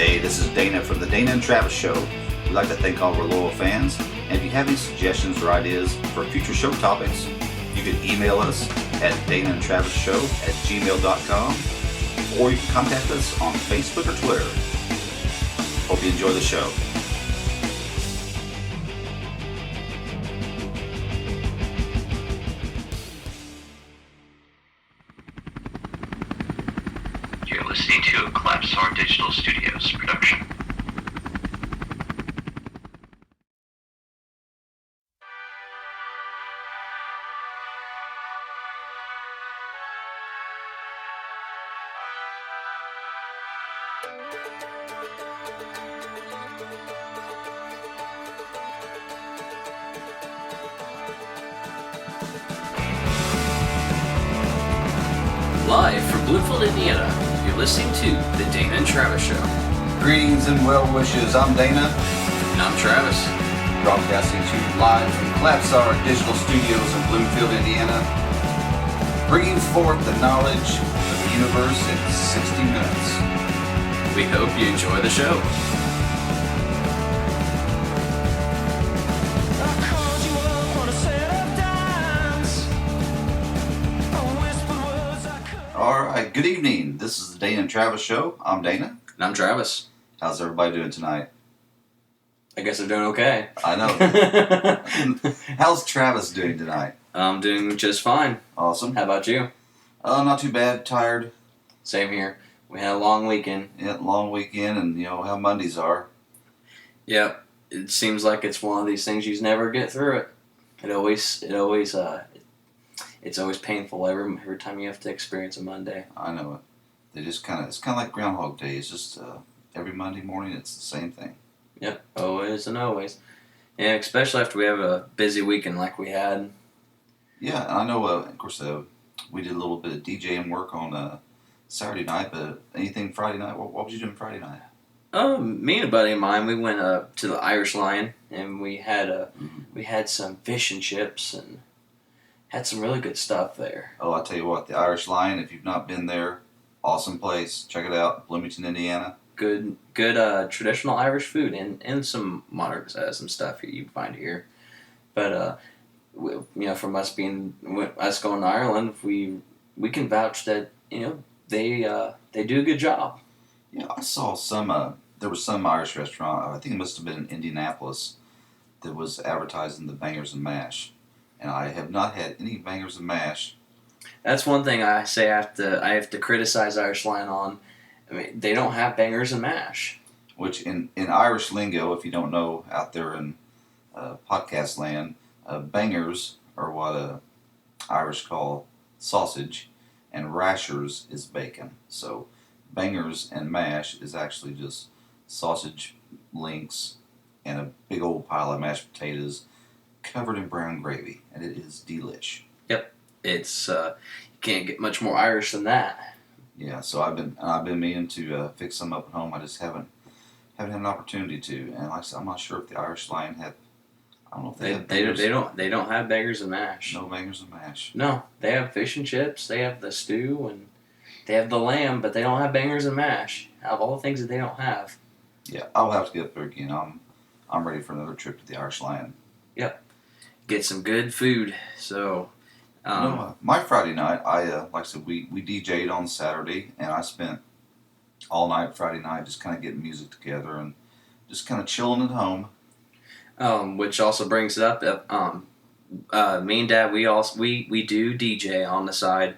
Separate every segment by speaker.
Speaker 1: Hey, this is Dana from the Dana and Travis Show. We'd like to thank all of our loyal fans. And if you have any suggestions or ideas for future show topics, you can email us at danaandtravisshow@gmail.com, or you can contact us on Facebook or Twitter. Hope you enjoy the show.
Speaker 2: You're listening to a Collapsar Digital Studios production.
Speaker 3: Live from Bluefield, Indiana, you're listening to The Dana and Travis Show.
Speaker 1: Greetings and well wishes. I'm Dana,
Speaker 3: And I'm Travis.
Speaker 1: broadcasting to you live from Collapsar Digital Studios in Bloomfield, Indiana, bringing forth the knowledge of the universe in 60 minutes.
Speaker 3: We hope you enjoy the show.
Speaker 1: Alright, good evening. This is the Dana and Travis Show. I'm Dana.
Speaker 3: And I'm Travis.
Speaker 1: How's everybody doing tonight?
Speaker 3: I guess they're doing okay.
Speaker 1: I know. How's Travis doing tonight?
Speaker 3: I'm doing just fine.
Speaker 1: Awesome.
Speaker 3: How about you?
Speaker 1: Not too bad. Tired.
Speaker 3: Same here. We had a long weekend.
Speaker 1: Yeah, long weekend, and you know how Mondays are.
Speaker 3: Yep. It seems like it's one of these things you never get through it. It's always painful every time you have to experience a Monday.
Speaker 1: I know it. It's kind of like Groundhog Day. It's just every Monday morning it's the same thing.
Speaker 3: Yep. Always and always. Yeah, especially after we have a busy weekend like we had.
Speaker 1: Yeah, and I know. Of course, we did a little bit of DJing work on Saturday night, but anything Friday night? What was you doing Friday night?
Speaker 3: Me and a buddy of mine, we went to the Irish Lion, and we had some fish and chips, and had some really good stuff there.
Speaker 1: Oh, I tell you what, the Irish Lion. If you've not been there, awesome place. Check it out, Bloomington, Indiana.
Speaker 3: Good traditional Irish food, and some modern some stuff you can find here. But from us going to Ireland, we can vouch that they do a good job.
Speaker 1: Yeah, I saw some. There was some Irish restaurant. I think it must have been in Indianapolis that was advertising the bangers and mash, and I have not had any bangers and mash.
Speaker 3: That's one thing I say I have to criticize Irish Lion on. I mean, they don't have bangers and mash.
Speaker 1: Which in Irish lingo, if you don't know out there in podcast land, bangers are what Irish call sausage, and rashers is bacon. So bangers and mash is actually just sausage links and a big old pile of mashed potatoes covered in brown gravy, and it is delish.
Speaker 3: Yep, it's you can't get much more Irish than that.
Speaker 1: Yeah, so I've been meaning to fix some up at home. I just haven't had an opportunity to, and like I said, I'm not sure if the Irish Lion had. I don't know if they have bangers.
Speaker 3: They don't have bangers and mash.
Speaker 1: No bangers and mash.
Speaker 3: No, they have fish and chips. They have the stew and they have the lamb, but they don't have bangers and mash. Out of all the things that they don't have.
Speaker 1: Yeah, I'll have to get up there again. I'm ready for another trip to the Irish Lion.
Speaker 3: Yep, get some good food. So.
Speaker 1: My Friday night, like I said, we DJ'd on Saturday, and I spent all night Friday night just kind of getting music together and just kind of chilling at home.
Speaker 3: Which also brings it up. Me and Dad, we do DJ on the side,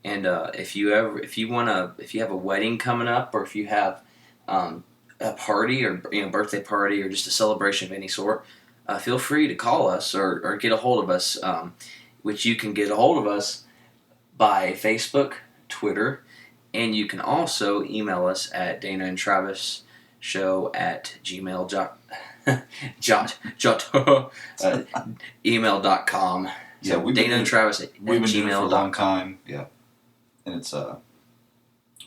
Speaker 3: and if you have a wedding coming up, or if you have a party or birthday party or just a celebration of any sort, feel free to call us or get a hold of us. Which you can get a hold of us by Facebook, Twitter, and you can also email us at danaandtravisshow@gmail.com.
Speaker 1: Yeah,
Speaker 3: we've Dana and Travis at
Speaker 1: we've been doing it for a long
Speaker 3: gmail.com.
Speaker 1: time. Yeah, and it's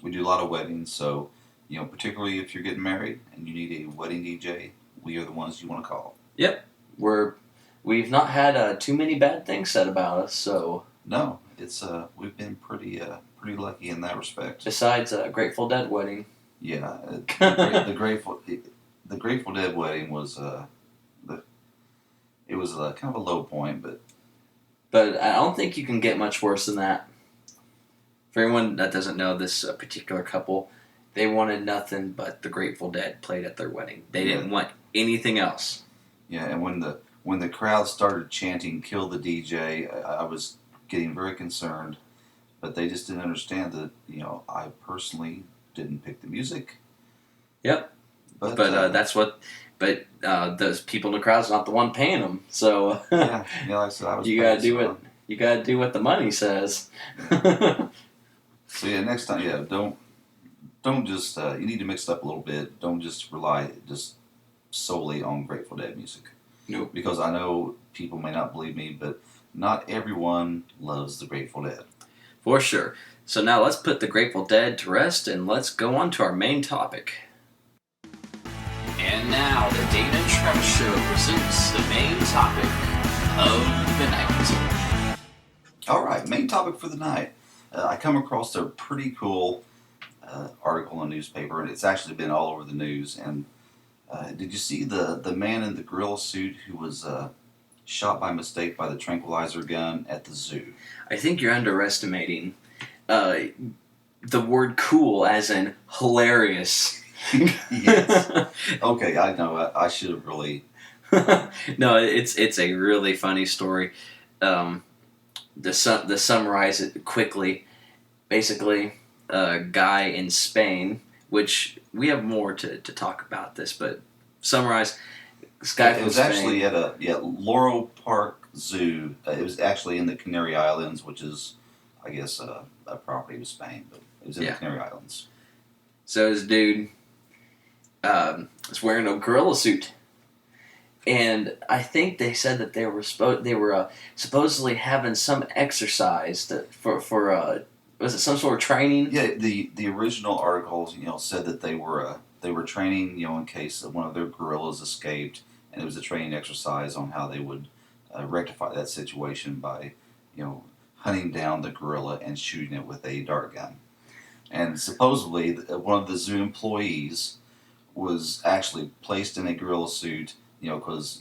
Speaker 1: we do a lot of weddings, so particularly if you're getting married and you need a wedding DJ, we are the ones you want to call.
Speaker 3: Yep, we've not had too many bad things said about us, so
Speaker 1: No, it's we've been pretty lucky in that respect.
Speaker 3: Besides Grateful Dead wedding.
Speaker 1: Yeah, the Grateful Dead wedding was it was kind of a low point, but
Speaker 3: But I don't think you can get much worse than that. For anyone that doesn't know this particular couple, they wanted nothing but the Grateful Dead played at their wedding. They didn't want anything else.
Speaker 1: yeah, and when the crowd started chanting "Kill the DJ," I was getting very concerned, but they just didn't understand that I personally didn't pick the music.
Speaker 3: Yep.
Speaker 1: But
Speaker 3: That's what. But those people in the crowd's not the one paying them. So
Speaker 1: yeah, like I said, I was.
Speaker 3: You gotta do what you gotta do what the money says.
Speaker 1: Yeah. So yeah, next time, don't just you need to mix it up a little bit. Don't just rely just solely on Grateful Dead music.
Speaker 3: Nope.
Speaker 1: Because I know people may not believe me, but not everyone loves the Grateful Dead.
Speaker 3: For sure. So now let's put the Grateful Dead to rest and let's go on to our main topic. And now the Dana and Travis Show presents the main topic of the night.
Speaker 1: All right, main topic for the night. I come across a pretty cool article in a newspaper, and it's actually been all over the news. And did you see the man in the gorilla suit who was shot by mistake by the tranquilizer gun at the zoo?
Speaker 3: I think you're underestimating the word cool as in hilarious.
Speaker 1: Yes. Okay, I know. I should have really.
Speaker 3: No, it's a really funny story. To summarize it quickly, basically, a guy in Spain, which we have more to talk about this, but summarize. This guy
Speaker 1: It
Speaker 3: from
Speaker 1: was
Speaker 3: Spain.
Speaker 1: actually at Laurel Park Zoo. It was actually in the Canary Islands, which is, I guess, a property of Spain, but it was in the Canary Islands.
Speaker 3: So this dude was wearing a gorilla suit, and I think they said that they were supposedly having some exercise for was it some sort of training?
Speaker 1: Yeah, the original articles said that they were training in case one of their gorillas escaped, and it was a training exercise on how they would rectify that situation by hunting down the gorilla and shooting it with a dart gun. And supposedly one of the zoo employees was actually placed in a gorilla suit, because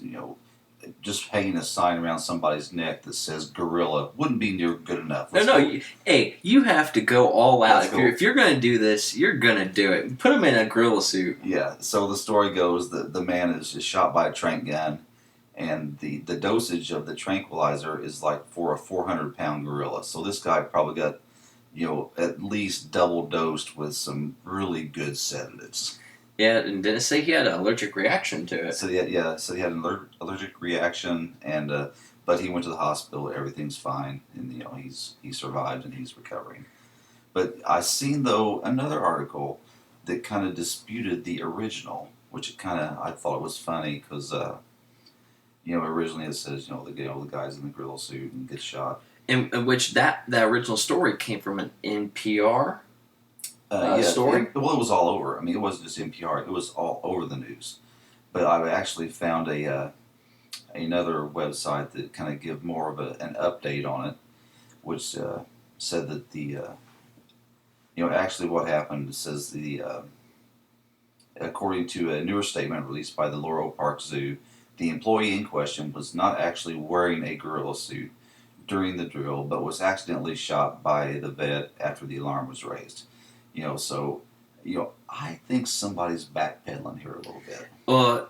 Speaker 1: just hanging a sign around somebody's neck that says gorilla wouldn't be near good enough.
Speaker 3: You have to go all out.
Speaker 1: If
Speaker 3: you're going to do this, you're going to do it. Put him in a gorilla suit.
Speaker 1: Yeah, so the story goes that the man is shot by a tranq gun, and the dosage of the tranquilizer is like for a 400-pound gorilla. So this guy probably got, at least double dosed with some really good sedatives.
Speaker 3: Yeah, and didn't say he had an allergic reaction to it.
Speaker 1: So he had an allergic reaction, and but he went to the hospital. Everything's fine, and he survived and he's recovering. But I seen though another article that kind of disputed the original, which I thought it was funny because originally it says the guy's in the gorilla suit and gets shot.
Speaker 3: In which that original story came from an NPR. Story?
Speaker 1: It was all over. I mean, it wasn't just NPR. It was all over the news. But I actually found another website that kind of give more of an update on it, which said that actually what happened. It says according to a newer statement released by the Laurel Park Zoo, the employee in question was not actually wearing a gorilla suit during the drill, but was accidentally shot by the vet after the alarm was raised. I think somebody's backpedaling here a little bit.
Speaker 3: Well,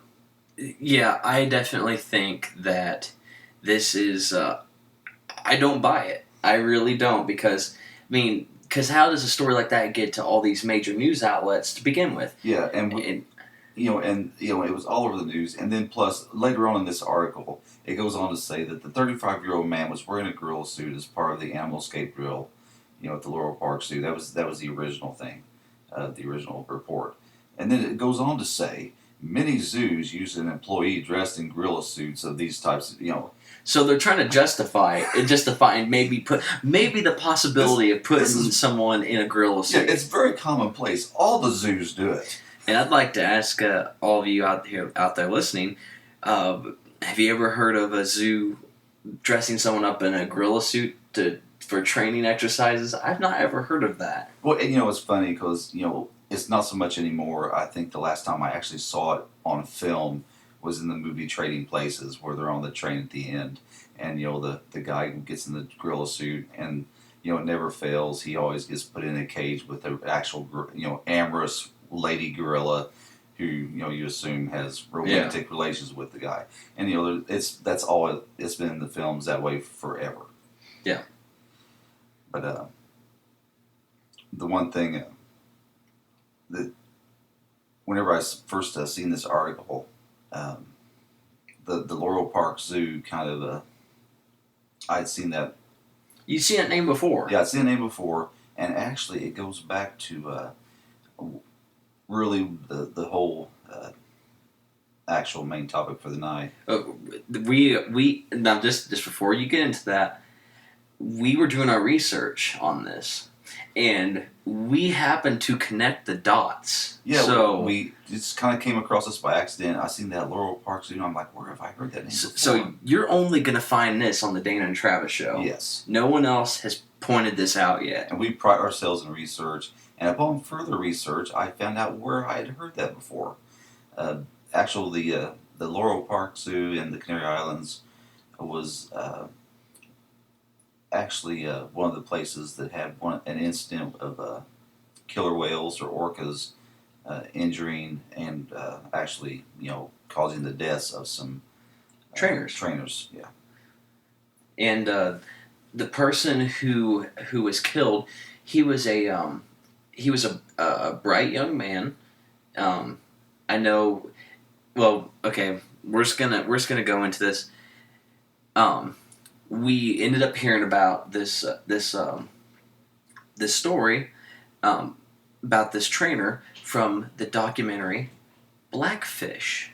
Speaker 3: yeah, I definitely think that this is. I don't buy it. I really don't, because how does a story like that get to all these major news outlets to begin with?
Speaker 1: Yeah, and it was all over the news, and then plus later on in this article, it goes on to say that the 35-year-old man was wearing a gorilla suit as part of the animal escape drill. At the Laurel Park Zoo. That was the original thing, the original report. And then it goes on to say, many zoos use an employee dressed in gorilla suits of these types of,
Speaker 3: So they're trying to justify and maybe the possibility of putting someone in a gorilla suit.
Speaker 1: Yeah, it's very commonplace. All the zoos do it.
Speaker 3: And I'd like to ask all of you out there listening, have you ever heard of a zoo dressing someone up in a gorilla suit for training exercises? I've not ever heard of that.
Speaker 1: Well, it's funny because it's not so much anymore. I think the last time I actually saw it on film was in the movie Trading Places, where they're on the train at the end, and the guy gets in the gorilla suit, and it never fails. He always gets put in a cage with the actual amorous lady gorilla, who you assume has romantic relations with the guy, and that's all it's been in the films that way forever.
Speaker 3: Yeah.
Speaker 1: But the one thing that whenever I first seen this article, the Laurel Park Zoo kind of I'd seen that.
Speaker 3: You'd seen that name before.
Speaker 1: Yeah, I'd seen the name before, and actually it goes back to really the whole actual main topic for the night.
Speaker 3: We now just before you get into that, we were doing our research on this, and we happened to connect the dots.
Speaker 1: Yeah,
Speaker 3: so
Speaker 1: we just kind of came across this by accident. I seen that Laurel Park Zoo, and I'm like, where have I heard that name before?
Speaker 3: So you're only gonna find this on the Dana and Travis show.
Speaker 1: Yes.
Speaker 3: No one else has pointed this out yet.
Speaker 1: And we pride ourselves in research. And upon further research, I found out where I had heard that before. Actually, the Laurel Park Zoo in the Canary Islands was actually one of the places that had an incident of killer whales or orcas injuring and actually, causing the deaths of some
Speaker 3: Trainers.
Speaker 1: Trainers, yeah.
Speaker 3: And the person who was killed, he was a bright young man. I know. Well, okay, we're just gonna go into this. We ended up hearing about this story about this trainer from the documentary Blackfish,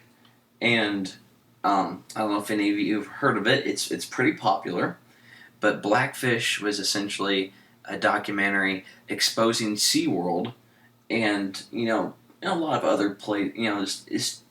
Speaker 3: and I don't know if any of you have heard of it. It's pretty popular, but Blackfish was essentially a documentary exposing SeaWorld and a lot of other places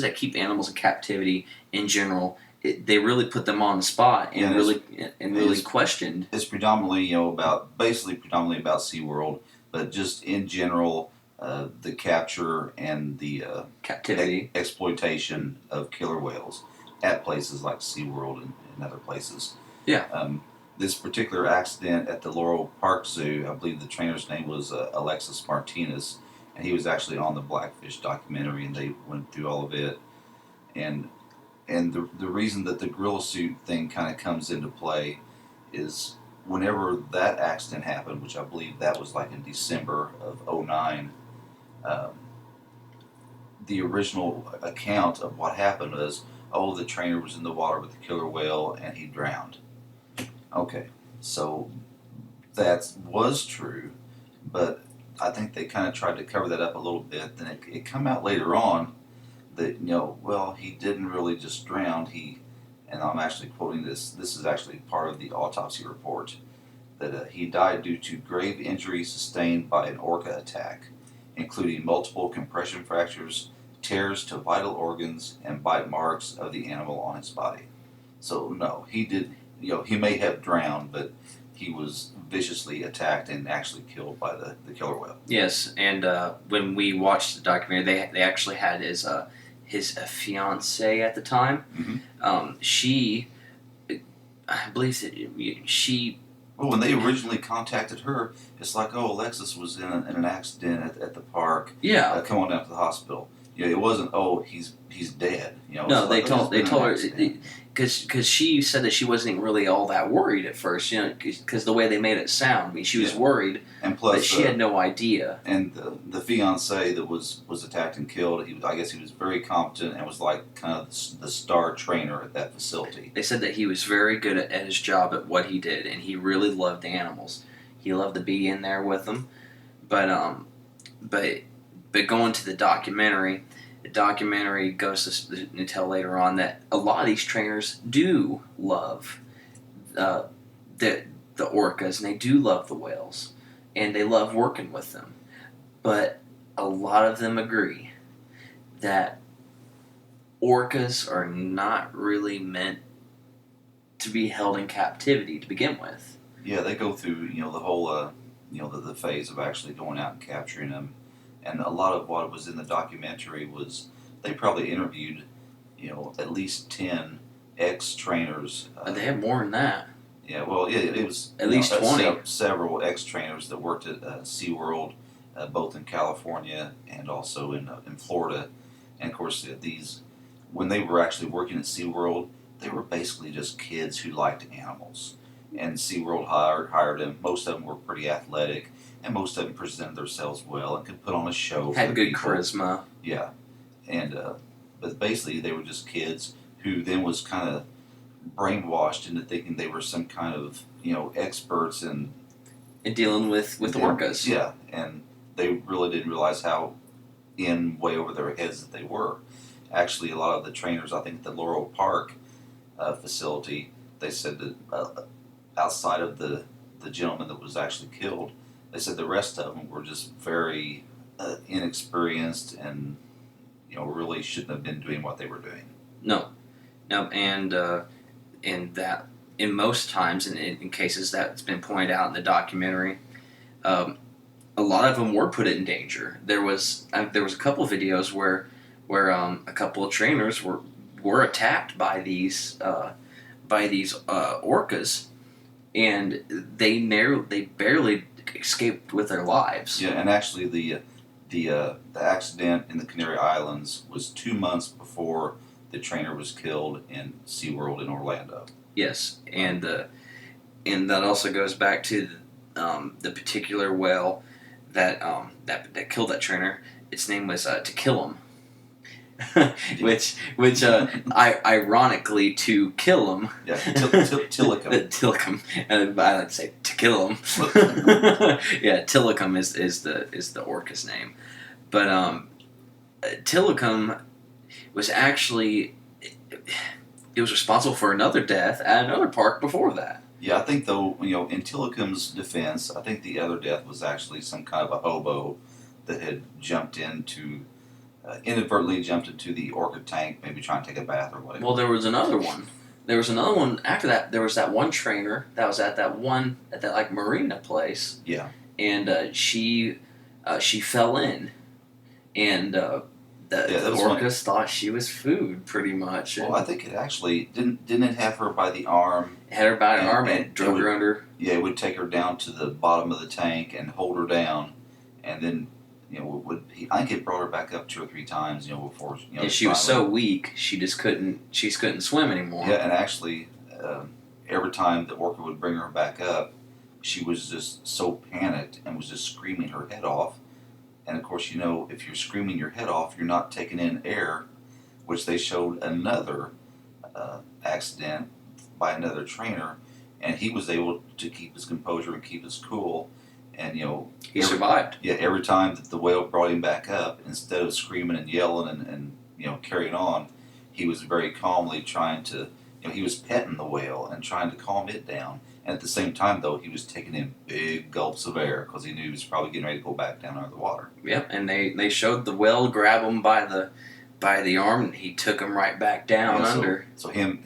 Speaker 3: that keep animals in captivity in general. They really put them on the spot and really questioned.
Speaker 1: It's predominantly predominantly about SeaWorld, but just in general, the capture and the
Speaker 3: captivity
Speaker 1: exploitation of killer whales at places like SeaWorld and other places.
Speaker 3: Yeah.
Speaker 1: This particular accident at the Laurel Park Zoo, I believe the trainer's name was Alexis Martinez, and he was actually on the Blackfish documentary, and they went through all of it. And the reason that the gorilla suit thing kind of comes into play is whenever that accident happened, which I believe that was like in December of 2009, the original account of what happened was, the trainer was in the water with the killer whale and he drowned. Okay, so that was true, but I think they kind of tried to cover that up a little bit. Then it come out later on that he didn't really just drown. And I'm actually quoting this. This is actually part of the autopsy report, that he died due to grave injuries sustained by an orca attack, including multiple compression fractures, tears to vital organs, and bite marks of the animal on his body. So no, he did. He may have drowned, but he was viciously attacked and actually killed by the killer whale.
Speaker 3: Yes, and when we watched the documentary, they actually had his fiancée at the time.
Speaker 1: Mm-hmm.
Speaker 3: I believe that she.
Speaker 1: Well, when they originally contacted her, it's like, Alexis was in an accident at the park.
Speaker 3: Yeah.
Speaker 1: Come on down to the hospital. It wasn't. He's dead.
Speaker 3: No, they told her because she said that she wasn't really all that worried at first. Because the way they made it sound, I mean, she was worried,
Speaker 1: and plus,
Speaker 3: but she had no idea.
Speaker 1: And the fiancé that was attacked and killed, I guess he was very competent and was like kind of the star trainer at that facility.
Speaker 3: They said that he was very good at his job at what he did, and he really loved animals. He loved to be in there with them, but going to the documentary goes to tell later on that a lot of these trainers do love the orcas, and they do love the whales, and they love working with them. But a lot of them agree that orcas are not really meant to be held in captivity to begin with.
Speaker 1: Yeah, they go through the whole the phase of actually going out and capturing them. And a lot of what was in the documentary was they probably interviewed, at least 10 ex-trainers.
Speaker 3: They have more than that.
Speaker 1: Yeah, well, it was
Speaker 3: At least 20.
Speaker 1: Several ex-trainers that worked at SeaWorld, both in California and also in Florida. And of course, when they were actually working at SeaWorld, they were basically just kids who liked animals. And SeaWorld hired them. Most of them were pretty athletic, and most of them presented themselves well and could put on a show.
Speaker 3: Had good
Speaker 1: people.
Speaker 3: charisma.
Speaker 1: Yeah, and but basically they were just kids who then was kind of brainwashed into thinking they were some kind of experts in
Speaker 3: dealing with orcas.
Speaker 1: Yeah, and they really didn't realize how way over their heads that they were. Actually, a lot of the trainers, I think, at the Laurel Park facility, they said that outside of the gentleman that was actually killed, they said the rest of them were just very inexperienced and really shouldn't have been doing what they were doing.
Speaker 3: No, and that in most times, in cases that's been pointed out in the documentary, a lot of them were put in danger. There was a couple of videos where a couple of trainers were attacked by these orcas, and they barely escaped with their lives.
Speaker 1: Yeah, and actually the accident in the Canary Islands was 2 months before the trainer was killed in SeaWorld in Orlando.
Speaker 3: Yes, and that also goes back to the particular whale that killed that trainer. Its name was To Kill Him. which ironically, to kill him.
Speaker 1: Yeah, Tilikum.
Speaker 3: Tilikum. And I like to say to kill him. Yeah, Tilikum is the orca's name, but Tilikum was actually it was responsible for another death at another park before that.
Speaker 1: Yeah, I think though in Tilikum's defense, I think the other death was actually some kind of a hobo that had inadvertently jumped into the orca tank, maybe trying to take a bath or whatever.
Speaker 3: Well, there was another one. After that. There was that one trainer that was at that like marina place.
Speaker 1: Yeah.
Speaker 3: And she fell in, and the orcas thought she was food, pretty much.
Speaker 1: Well, I think it actually didn't it have her by the arm.
Speaker 3: It had her by the arm and drug her under.
Speaker 1: Yeah, it would take her down to the bottom of the tank and hold her down, and then. I think it brought her back up 2 or 3 times, before.
Speaker 3: And she was so weak, she couldn't swim anymore.
Speaker 1: Yeah, and actually, every time the orca would bring her back up, she was just so panicked and was just screaming her head off. And of course, if you're screaming your head off, you're not taking in air, which they showed another accident by another trainer, and he was able to keep his composure and keep his cool. And
Speaker 3: he survived.
Speaker 1: Yeah, every time that the whale brought him back up, instead of screaming and yelling and carrying on, he was very calmly trying to, he was petting the whale and trying to calm it down. And at the same time, though, he was taking in big gulps of air because he knew he was probably getting ready to go back down under the water.
Speaker 3: Yep, and they showed the whale grab him by the arm, and he took him right back down under.
Speaker 1: So him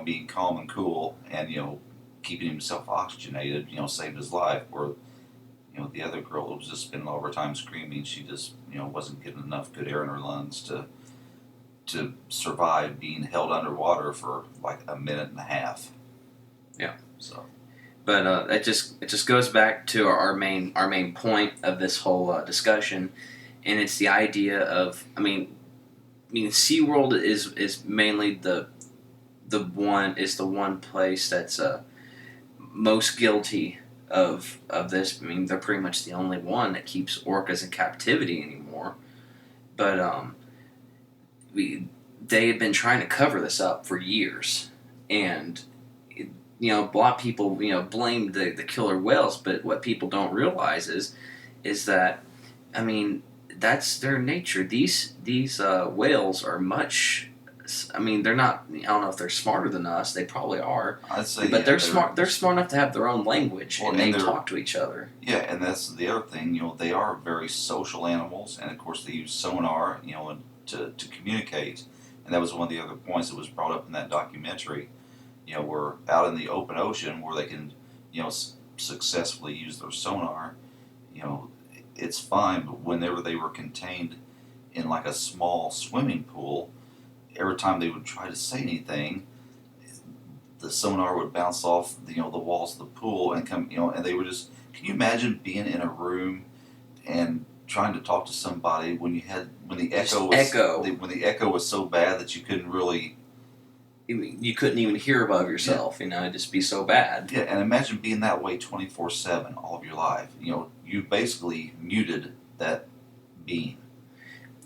Speaker 1: being calm and cool and keeping himself oxygenated, saved his life. Where the other girl was just spending all her time screaming. She just, wasn't getting enough good air in her lungs to survive being held underwater for like a minute and a half.
Speaker 3: Yeah.
Speaker 1: So.
Speaker 3: But it just goes back to our main point of this whole discussion, and it's the idea of SeaWorld is mainly the one place that's most guilty of this. They're pretty much the only one that keeps orcas in captivity anymore. But they have been trying to cover this up for years, and a lot of people blame the killer whales. But what people don't realize is that that's their nature. These whales are much. They're not. I don't know if they're smarter than us. They probably are.
Speaker 1: I'd say,
Speaker 3: but they're smart. They're smart enough to have their own language, and they talk to each other.
Speaker 1: Yeah, and that's the other thing. They are very social animals, and of course they use sonar, to communicate. And that was one of the other points that was brought up in that documentary. We're out in the open ocean where they can, successfully use their sonar, it's fine. But whenever they were contained in like a small swimming pool, every time they would try to say anything, the sonar would bounce off the walls of the pool and come, and they were just. Can you imagine being in a room and trying to talk to somebody when the echo was so bad that you couldn't really.
Speaker 3: You couldn't even hear above yourself. It'd just be so bad.
Speaker 1: Yeah, and imagine being that way 24/7 all of your life. You basically muted that being.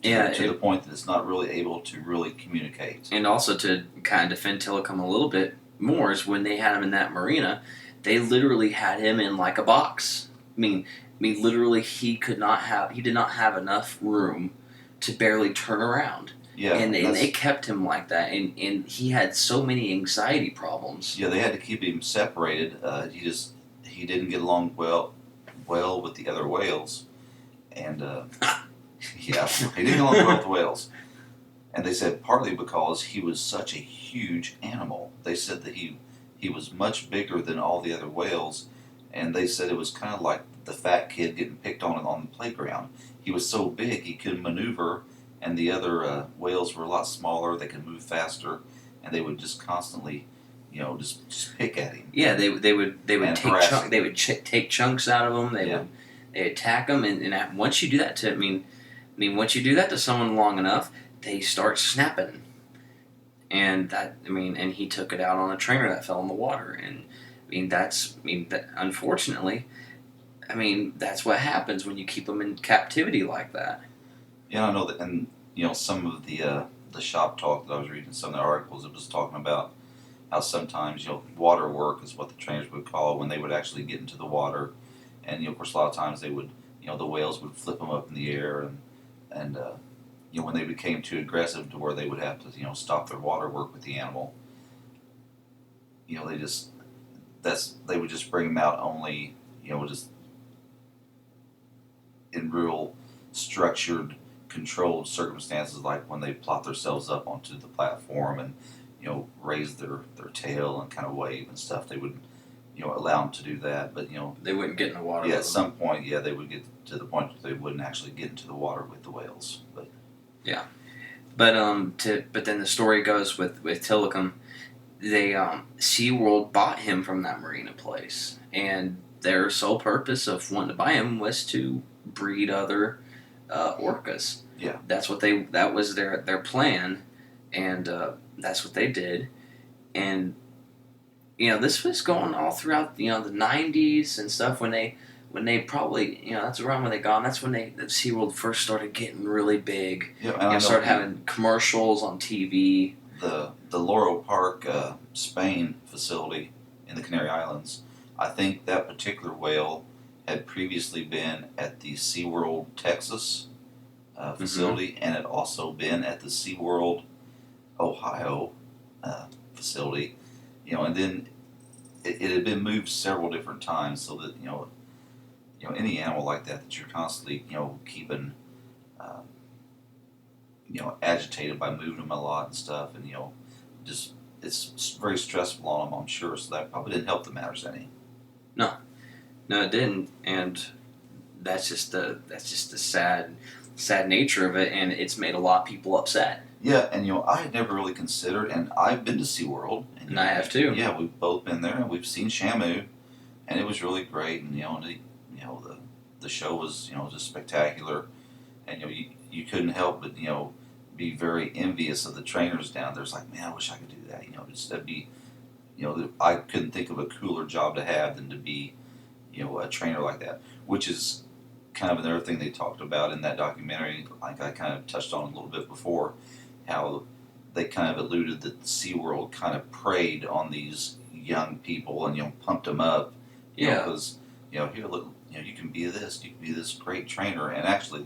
Speaker 1: To the point that it's not really able to really communicate.
Speaker 3: And also to kind of defend Tillicum a little bit more is when they had him in that marina, they literally had him in like a box. I mean, literally, he did not have enough room to barely turn around.
Speaker 1: Yeah,
Speaker 3: and they kept him like that, and he had so many anxiety problems.
Speaker 1: Yeah, they had to keep him separated. He didn't get along well with the other whales, and yeah, he didn't get along well with the whales. And they said partly because he was such a huge animal. They said that he was much bigger than all the other whales, and they said it was kind of like the fat kid getting picked on the playground. He was so big he couldn't maneuver, and the other whales were a lot smaller. They could move faster, and they would just constantly, just pick at him.
Speaker 3: Yeah, they would take chunks out of him. They attack him, and once you do that to once you do that to someone long enough, they start snapping. And and he took it out on a trainer that fell in the water. And unfortunately, that's what happens when you keep them in captivity like that.
Speaker 1: Yeah, I know that, and some of the shop talk that I was reading, some of the articles, it was talking about how sometimes water work is what the trainers would call it, when they would actually get into the water, and of course a lot of times they would the whales would flip them up in the air, and when they became too aggressive to where they would have to stop their water work with the animal, they would just bring them out only just in real structured, controlled circumstances, like when they plot themselves up onto the platform and raise their tail and kind of wave and stuff. They would allow them to do that, but
Speaker 3: they wouldn't get in the water.
Speaker 1: Yeah, at some point, they would get to the point that they wouldn't actually get into the water with the whales. But
Speaker 3: yeah, but then the story goes with Tillicum. They SeaWorld bought him from that marina place, and their sole purpose of wanting to buy him was to breed other orcas.
Speaker 1: Yeah,
Speaker 3: that was their plan, and that's what they did. And this was going all throughout the 90s and stuff, when they probably that's around when they got. That's when the SeaWorld first started getting really big.
Speaker 1: Yeah, and
Speaker 3: started having commercials on TV.
Speaker 1: The Laurel Park, Spain facility in the Canary Islands. I think that particular whale had previously been at the SeaWorld Texas facility, and had also been at the SeaWorld Ohio facility. And then it had been moved several different times, so that any animal like that you're constantly keeping agitated by moving them a lot and stuff, and just it's very stressful on them, I'm sure. So that probably didn't help the matters any.
Speaker 3: No, it didn't, and that's just the sad nature of it, and it's made a lot of people upset.
Speaker 1: Yeah, and I had never really considered, and I've been to SeaWorld,
Speaker 3: and I have too.
Speaker 1: Yeah, we've both been there, and we've seen Shamu, and it was really great, and the show was just spectacular, and you couldn't help but be very envious of the trainers down there. It's like, man, I wish I could do that. That'd be, I couldn't think of a cooler job to have than to be, a trainer like that. Which is kind of another thing they talked about in that documentary. Like I kind of touched on a little bit before, how they kind of alluded that SeaWorld kind of preyed on these young people and pumped them up. Because here, look, you can be this, you can be this great trainer, and actually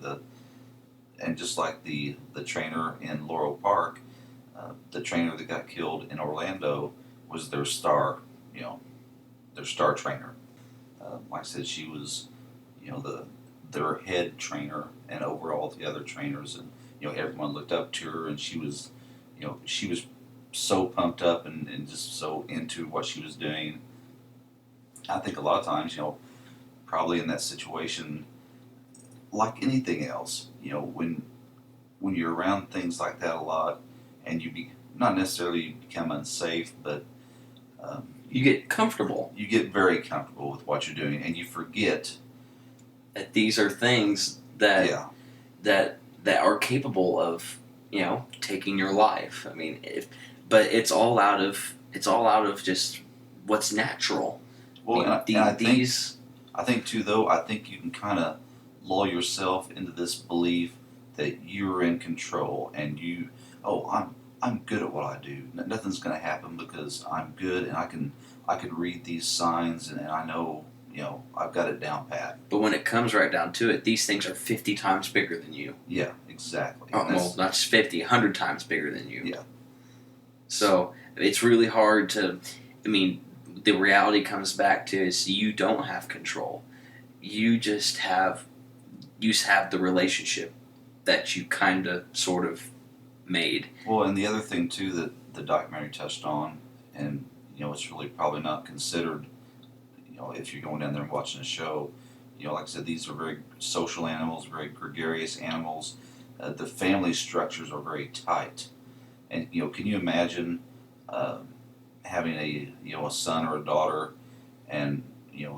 Speaker 1: and just like the trainer in Laurel Park, the trainer that got killed in Orlando was their star trainer. Like I said, she was, their head trainer, and over all the other trainers, and everyone looked up to her, and she was so pumped up and just so into what she was doing. I think a lot of times, probably in that situation, like anything else, when you're around things like that a lot, and not necessarily become unsafe, but
Speaker 3: You get comfortable.
Speaker 1: You get very comfortable with what you're doing, and you forget
Speaker 3: That these are things that
Speaker 1: yeah,
Speaker 3: that are capable of taking your life. I mean, but it's all out of just what's natural.
Speaker 1: well,
Speaker 3: I mean,
Speaker 1: I think too, though, I think you can kind of lull yourself into this belief that you're in control, and I'm good at what I do. Nothing's going to happen because I'm good, and I can read these signs, and I know, I've got it down pat.
Speaker 3: But when it comes right down to it, these things are 50 times bigger than you.
Speaker 1: Yeah, exactly.
Speaker 3: Oh, well, not just 50, 100 times bigger than you.
Speaker 1: Yeah.
Speaker 3: So it's really hard to. I mean, the reality comes back to is you don't have control. You just have the relationship that you kind of sort of made.
Speaker 1: Well, and the other thing too that the documentary touched on, and it's really probably not considered, if you're going down there and watching a show, like I said, these are very social animals, very gregarious animals. The family structures are very tight, and can you imagine having a son or a daughter, and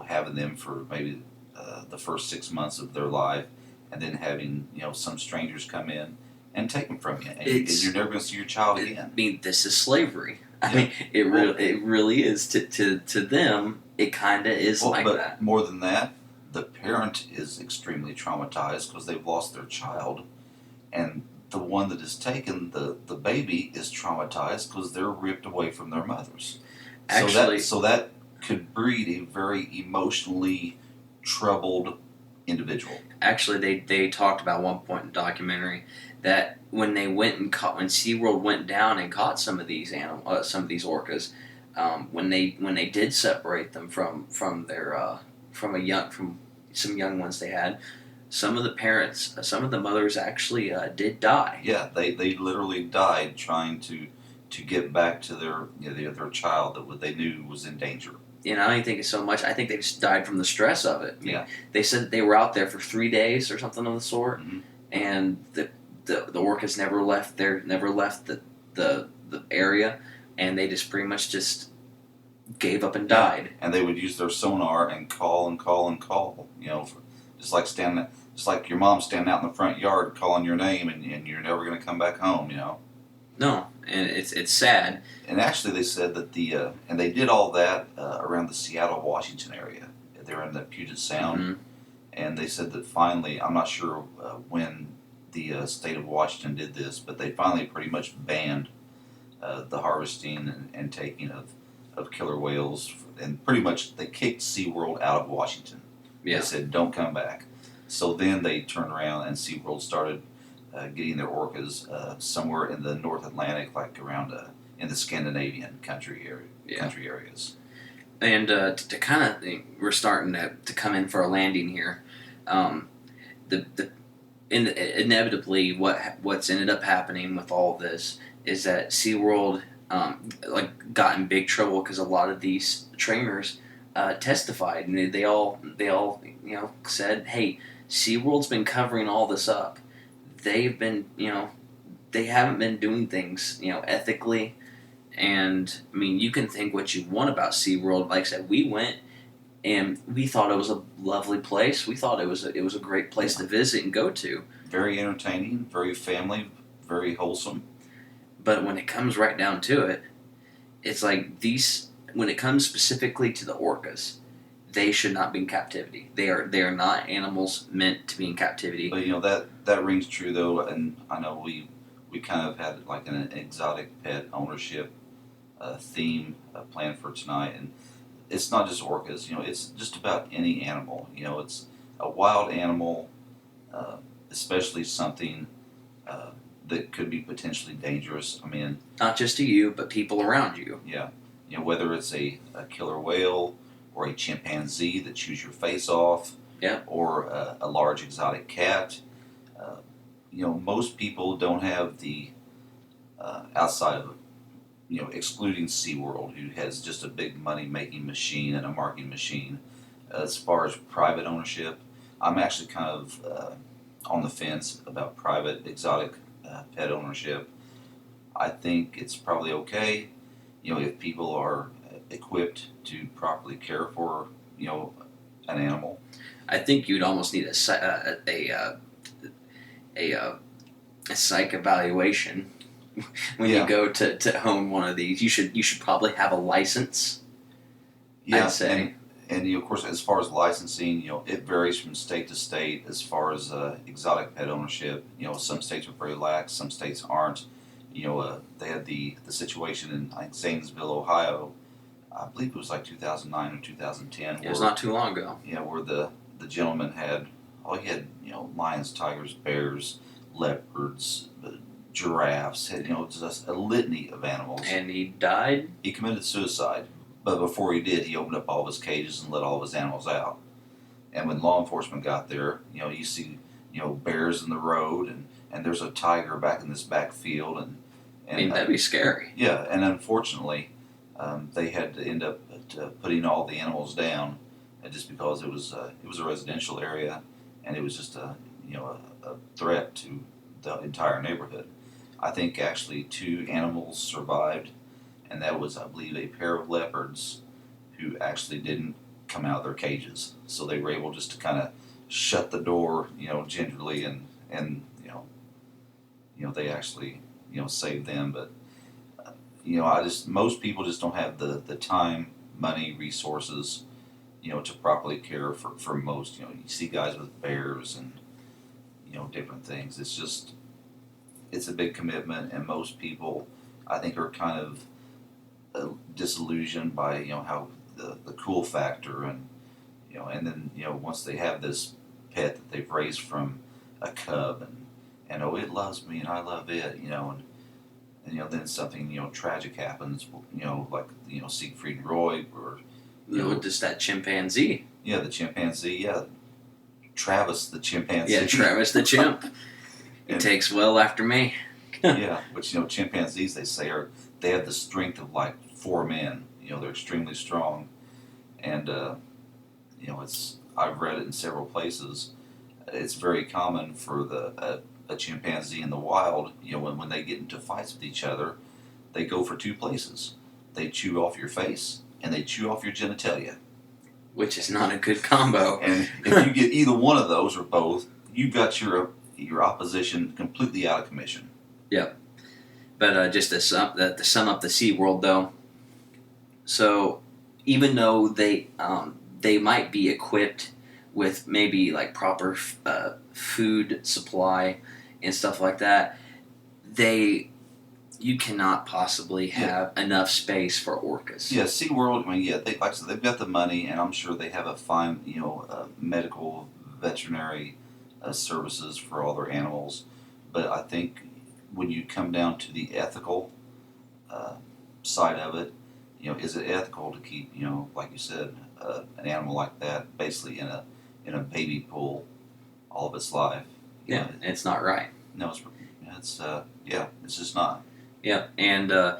Speaker 1: having them for maybe the first 6 months of their life, and then having some strangers come in and take them from you, and you're never going to see your child again.
Speaker 3: I mean, this is slavery. I
Speaker 1: Yeah.
Speaker 3: mean, it really is to them. It kind of is like
Speaker 1: but
Speaker 3: that.
Speaker 1: More than that, the parent is extremely traumatized because they've lost their child, and the one that is taken, the baby, is traumatized because they're ripped away from their mothers.
Speaker 3: Actually,
Speaker 1: So that could breed a very emotionally troubled individual.
Speaker 3: Actually, they talked about one point in the documentary that when SeaWorld went down and caught some of these orcas, when they did separate them from some young ones they had, some of the mothers actually did die.
Speaker 1: Yeah, they literally died trying to get back to their child that they knew was in danger.
Speaker 3: I don't think it's so much. I think they just died from the stress of it.
Speaker 1: Yeah.
Speaker 3: They said that they were out there for 3 days or something of the sort,
Speaker 1: Mm-hmm.
Speaker 3: and the orcas never left the area, and they just pretty much just gave up and died.
Speaker 1: And they would use their sonar and call and call and call. Just like your mom standing out in the front yard calling your name, and you're never going to come back home.
Speaker 3: No, and it's sad.
Speaker 1: And actually, they said that and they did all that around the Seattle, Washington area. They're in the Puget Sound,
Speaker 3: Mm-hmm.
Speaker 1: and they said that finally, I'm not sure when the state of Washington did this, but they finally pretty much banned the harvesting and taking of killer whales, and pretty much they kicked SeaWorld out of Washington.
Speaker 3: Yeah.
Speaker 1: They said, don't come back. So then they turned around and SeaWorld started getting their orcas somewhere in the North Atlantic, like around in the Scandinavian country areas.
Speaker 3: And to kind of, we're starting to come in for a landing here. Inevitably, what's ended up happening with all this is that SeaWorld got in big trouble because a lot of these trainers testified, and they all said, hey, SeaWorld's been covering all this up. They've been they haven't been doing things ethically. And I mean, you can think what you want about SeaWorld. Like I said, we went and we thought it was a lovely place. We thought it was a great place to visit and go to.
Speaker 1: Very entertaining, very family, very wholesome.
Speaker 3: But when it comes right down to it, it's like when it comes specifically to the orcas, they should not be in captivity. They are not animals meant to be in captivity.
Speaker 1: But that rings true though, and I know we kind of had like an exotic pet ownership theme planned for tonight, and it's not just orcas. It's just about any animal. It's a wild animal, especially something that could be potentially dangerous. I mean,
Speaker 3: Not just to you, but people around you.
Speaker 1: yeah, whether it's a killer whale or a chimpanzee that chews your face off,
Speaker 3: Yeah.
Speaker 1: or a large exotic cat. Most people don't have the outside of excluding SeaWorld, who has just a big money making machine and a marketing machine. As far as private ownership, I'm actually kind of on the fence about private exotic pet ownership. I think it's probably okay, if people are equipped to properly care for, an animal.
Speaker 3: I think you'd almost need a psych evaluation when
Speaker 1: Yeah.
Speaker 3: you go to own one of these. You should probably have a license.
Speaker 1: Yeah,
Speaker 3: I'd say.
Speaker 1: and of course, as far as licensing, it varies from state to state as far as exotic pet ownership. Some states are very lax, some states aren't. They had the situation in like Zanesville, Ohio. I believe it was like 2009 or 2010.
Speaker 3: It was not too long ago.
Speaker 1: Where the gentleman had, he had, lions, tigers, bears, leopards, giraffes, had, just a litany of animals.
Speaker 3: And he died?
Speaker 1: He committed suicide, but before he did, he opened up all of his cages and let all of his animals out. And when law enforcement got there, you see, bears in the road, and there's a tiger back in this back field, and
Speaker 3: I mean, that'd be scary.
Speaker 1: yeah, and unfortunately, they had to end up putting all the animals down, just because it was a residential area, and it was just a threat to the entire neighborhood. I think actually 2 animals survived, and that was, I believe, a pair of leopards who actually didn't come out of their cages, so they were able just to kind of shut the door, gingerly, and they actually saved them, but. Most people just don't have the time, money, resources, to properly care for most. You see guys with bears and, different things. It's a big commitment, and most people, I think, are kind of disillusioned by, how the cool factor, and then, once they have this pet that they've raised from a cub, and oh, it loves me and I love it, and then something tragic happens, like Siegfried and Roy, or
Speaker 3: Just that chimpanzee.
Speaker 1: the chimpanzee, Travis the chimpanzee.
Speaker 3: Yeah, Travis the chimp. He takes well after me.
Speaker 1: Yeah, which chimpanzees, they say, they have the strength of like 4 men. They're extremely strong, and I've read it in several places. It's very common for a chimpanzee in the wild, when they get into fights with each other, they go for 2 places. They chew off your face, and they chew off your genitalia.
Speaker 3: Which is not a good combo.
Speaker 1: And if you get either one of those or both, you've got your opposition completely out of commission.
Speaker 3: Yep. But just to sum up the SeaWorld, though, so even though they might be equipped with maybe like proper food supply and stuff like that, you cannot possibly have enough space for orcas.
Speaker 1: Yeah, SeaWorld, like I said, they've got the money, and I'm sure they have a fine, medical, veterinary services for all their animals. But I think when you come down to the ethical side of it, is it ethical to keep, like you said, an animal like that basically in a baby pool all of its life?
Speaker 3: It's not right.
Speaker 1: No, it's just not.
Speaker 3: Yeah, and the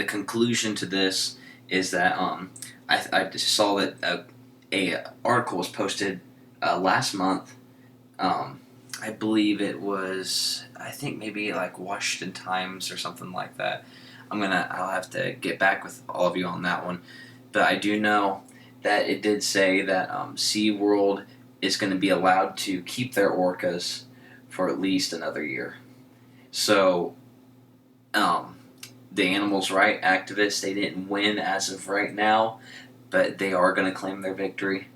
Speaker 3: conclusion to this is that I just saw that a article was posted last month. I believe it was, I think maybe like Washington Times or something like that. I'll have to get back with all of you on that one, but I do know that it did say that SeaWorld is going to be allowed to keep their orcas for at least another year. So, the animals' right activists, they didn't win as of right now, but they are going to claim their victory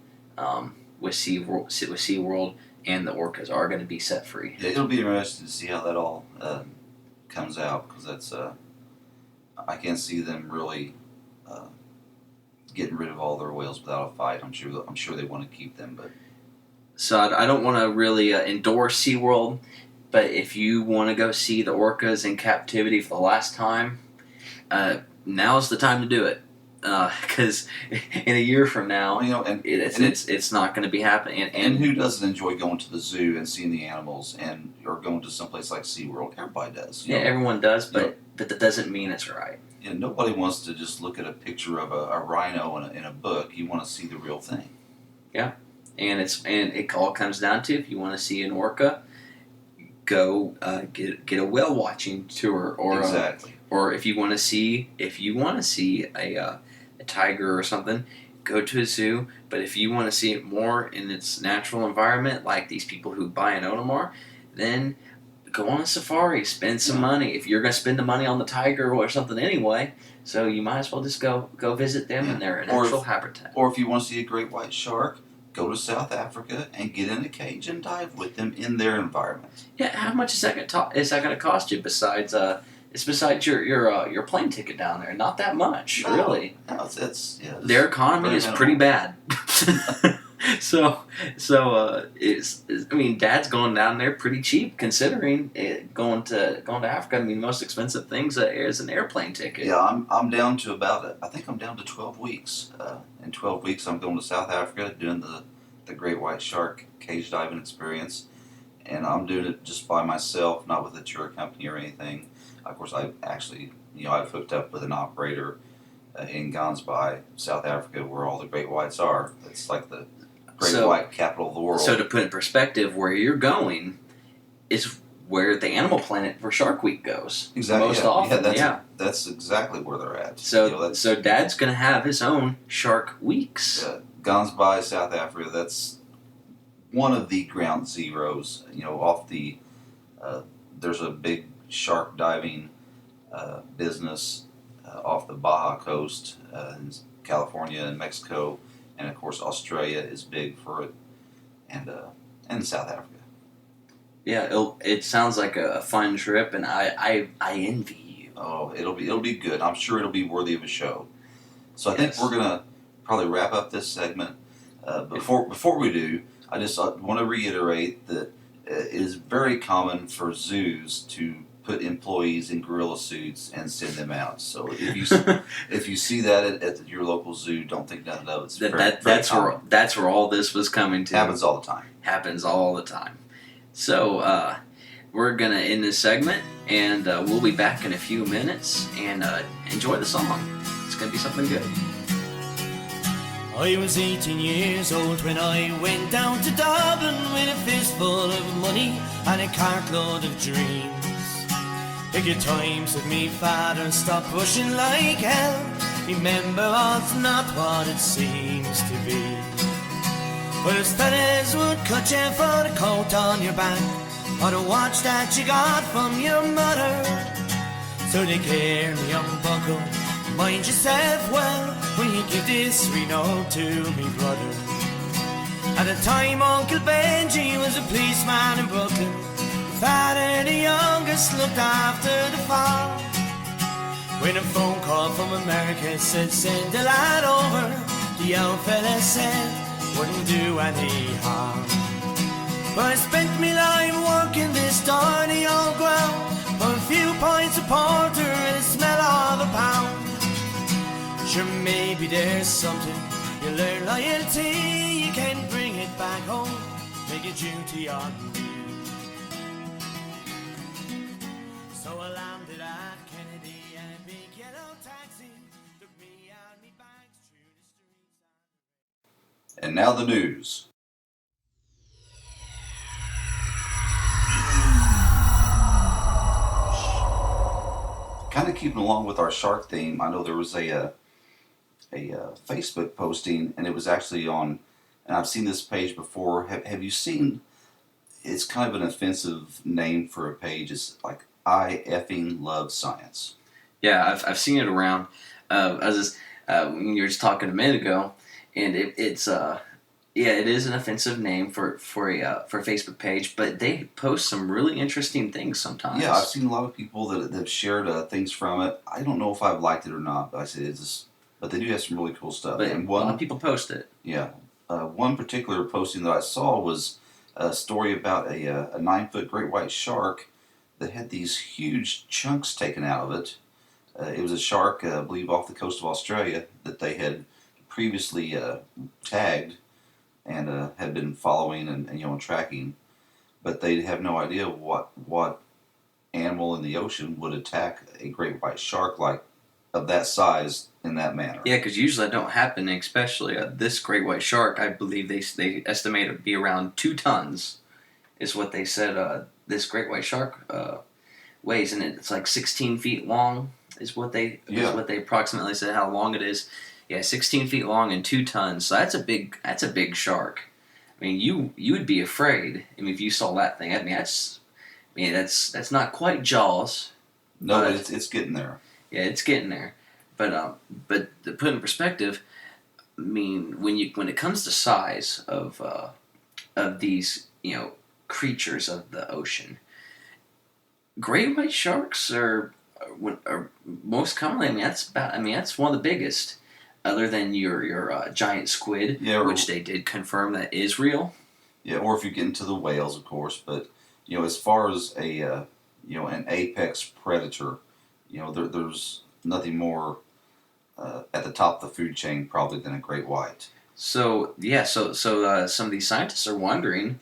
Speaker 3: with SeaWorld, and the orcas are going to be set free.
Speaker 1: Yeah, it'll be interesting to see how that all comes out, because that's I can't see them really getting rid of all their whales without a fight. I'm sure they want to keep them, but.
Speaker 3: So I don't want to really endorse SeaWorld, but if you want to go see the orcas in captivity for the last time, now's the time to do it. because in a year from now,
Speaker 1: Well, you know, and
Speaker 3: it's not going to be happening.
Speaker 1: And who doesn't enjoy going to the zoo and seeing the animals, and or going to someplace like SeaWorld? Everybody does.
Speaker 3: Yeah, everyone does, but that doesn't mean it's right.
Speaker 1: Yeah, nobody wants to just look at a picture of a rhino in a book. You want to see the real thing.
Speaker 3: Yeah, and it all comes down to, if you want to see an orca, go get a whale watching tour, or
Speaker 1: Exactly.
Speaker 3: or if you want to see a tiger or something, go to a zoo. But if you want to see it more in its natural environment, like these people who buy and own them are, then go on a safari, spend some money. If you're going to spend the money on the tiger or something anyway, so you might as well just go visit them in their natural habitat.
Speaker 1: Or if you want to see a great white shark, go to South Africa and get in a cage and dive with them in their environment.
Speaker 3: Yeah, how much is that going to cost you? Besides, besides your plane ticket down there. Not that much, really.
Speaker 1: No, it's
Speaker 3: their economy is pretty bad. I mean, Dad's going down there pretty cheap, considering going to Africa. I mean, the most expensive things is an airplane ticket.
Speaker 1: Yeah, I'm down to I think I'm down to 12 weeks. In 12 weeks, I'm going to South Africa doing the great white shark cage diving experience, and I'm doing it just by myself, not with a tour company or anything. Of course, I've hooked up with an operator in Gansby, South Africa, where all the great whites are. It's like the great white capital of the world.
Speaker 3: So to put in perspective, where you're going is where the Animal Planet for Shark Week goes.
Speaker 1: Exactly.
Speaker 3: Most often.
Speaker 1: That's exactly where they're at.
Speaker 3: So so Dad's going to have his own Shark Weeks.
Speaker 1: Gansby, South Africa. That's one of the ground zeros. Off the there's a big shark diving business off the Baja coast in California and Mexico, and of course Australia is big for it, and South Africa.
Speaker 3: Yeah, it sounds like a fun trip, and I envy you.
Speaker 1: Oh, it'll be good. I'm sure it'll be worthy of a show. So I think we're gonna probably wrap up this segment. Before we do, I just want to reiterate that it is very common for zoos to put employees in gorilla suits and send them out. So if you see that at your local zoo, don't think nothing of it.
Speaker 3: That's where all this was coming to.
Speaker 1: Happens all the time.
Speaker 3: Happens all the time. So we're gonna end this segment, and we'll be back in a few minutes. And enjoy the song. It's gonna be something good.
Speaker 4: I was 18 years old when I went down to Dublin with a fistful of money and a cartload of dreams. The good times with me father stopped pushing like hell. Remember, it's not what it seems to be. Well, his fellas would cut you for the coat on your back, or the watch that you got from your mother. So they care me unbuckle, mind yourself well when you give this note to me brother. At the time Uncle Benji was a policeman in Brooklyn. Father, the youngest, looked after the farm. When a phone call from America said send the lad over, the old fella said wouldn't do any harm. But I spent me life working this dirty old ground for a few pints of porter and the smell of a pound. Sure, maybe there's something you learn loyalty, you can bring it back home, make a duty on me. So I landed at Kennedy and a big yellow taxi took me and me bags through the streets.
Speaker 1: And now the news. Kind of keeping along with our shark theme, I know there was a Facebook posting, and it was actually on, and I've seen this page before. Have you seen? It's kind of an offensive name for a page. It's like I effing love science.
Speaker 3: Yeah, I've seen it around. When you were just talking a minute ago, and it is an offensive name for a Facebook page, but they post some really interesting things sometimes.
Speaker 1: Yeah, I've seen a lot of people that have shared things from it. I don't know if I've liked it or not, but but they do have some really cool stuff.
Speaker 3: But
Speaker 1: and
Speaker 3: a lot of people post it.
Speaker 1: Yeah, one particular posting that I saw was a story about a 9-foot great white shark that had these huge chunks taken out of it It was a shark, I believe, off the coast of Australia that they had previously tagged and had been following and tracking, but they have no idea what animal in the ocean would attack a great white shark like of that size in that manner.
Speaker 3: Yeah, because usually that don't happen, especially this great white shark. I believe they estimate it to be around 2 tons, is what they said. This great white shark weighs, and it's like 16 feet long. Is what they approximately said how long it is. Yeah, 16 feet long and 2 tons. So that's a big shark. I mean, you would be afraid. I mean, if you saw that thing. I mean, that's not quite Jaws.
Speaker 1: No, but it's getting there.
Speaker 3: Yeah, it's getting there. But to put in perspective, I mean, when it comes to size of these creatures of the ocean, great white sharks are most commonly. I mean that's one of the biggest, other than your giant squid,
Speaker 1: Yeah,
Speaker 3: which they did confirm that is real.
Speaker 1: Yeah, or if you get into the whales, of course. But as far as an apex predator, there's nothing more at the top of the food chain probably than a great white.
Speaker 3: So yeah, so some of these scientists are wondering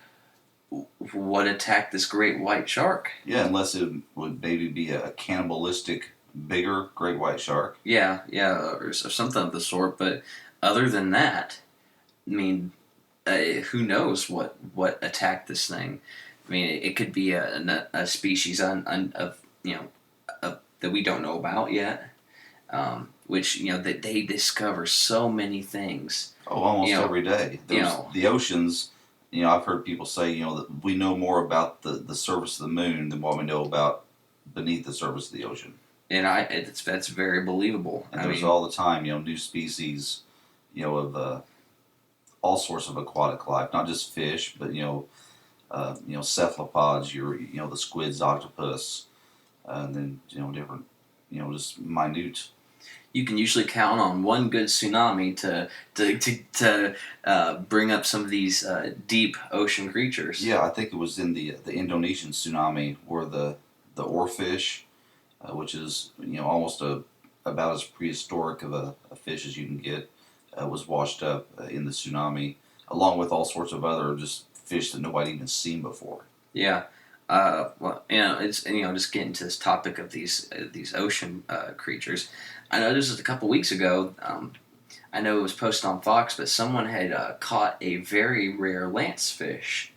Speaker 3: what attacked this great white shark.
Speaker 1: Yeah, unless it would maybe be a cannibalistic, bigger great white shark.
Speaker 3: Yeah, or something of the sort. But other than that, I mean, who knows what attacked this thing? I mean, it could be a species of that we don't know about yet. Which that they discover so many things.
Speaker 1: Oh, almost every day. The oceans. I've heard people say that we know more about the surface of the moon than what we know about beneath the surface of the ocean.
Speaker 3: And that's very believable.
Speaker 1: And there's all the time new species of all sorts of aquatic life, not just fish, but cephalopods, the squids, octopus, and then different just minute.
Speaker 3: You can usually count on one good tsunami to bring up some of these deep ocean creatures.
Speaker 1: Yeah, I think it was in the Indonesian tsunami where the oarfish, which is almost about as prehistoric of a fish as you can get, was washed up in the tsunami, along with all sorts of other just fish that nobody even seen before.
Speaker 3: Yeah. Well, it's just getting to this topic of these ocean creatures. I know this was a couple weeks ago. I know it was posted on Fox, but someone had caught a very rare lancefish.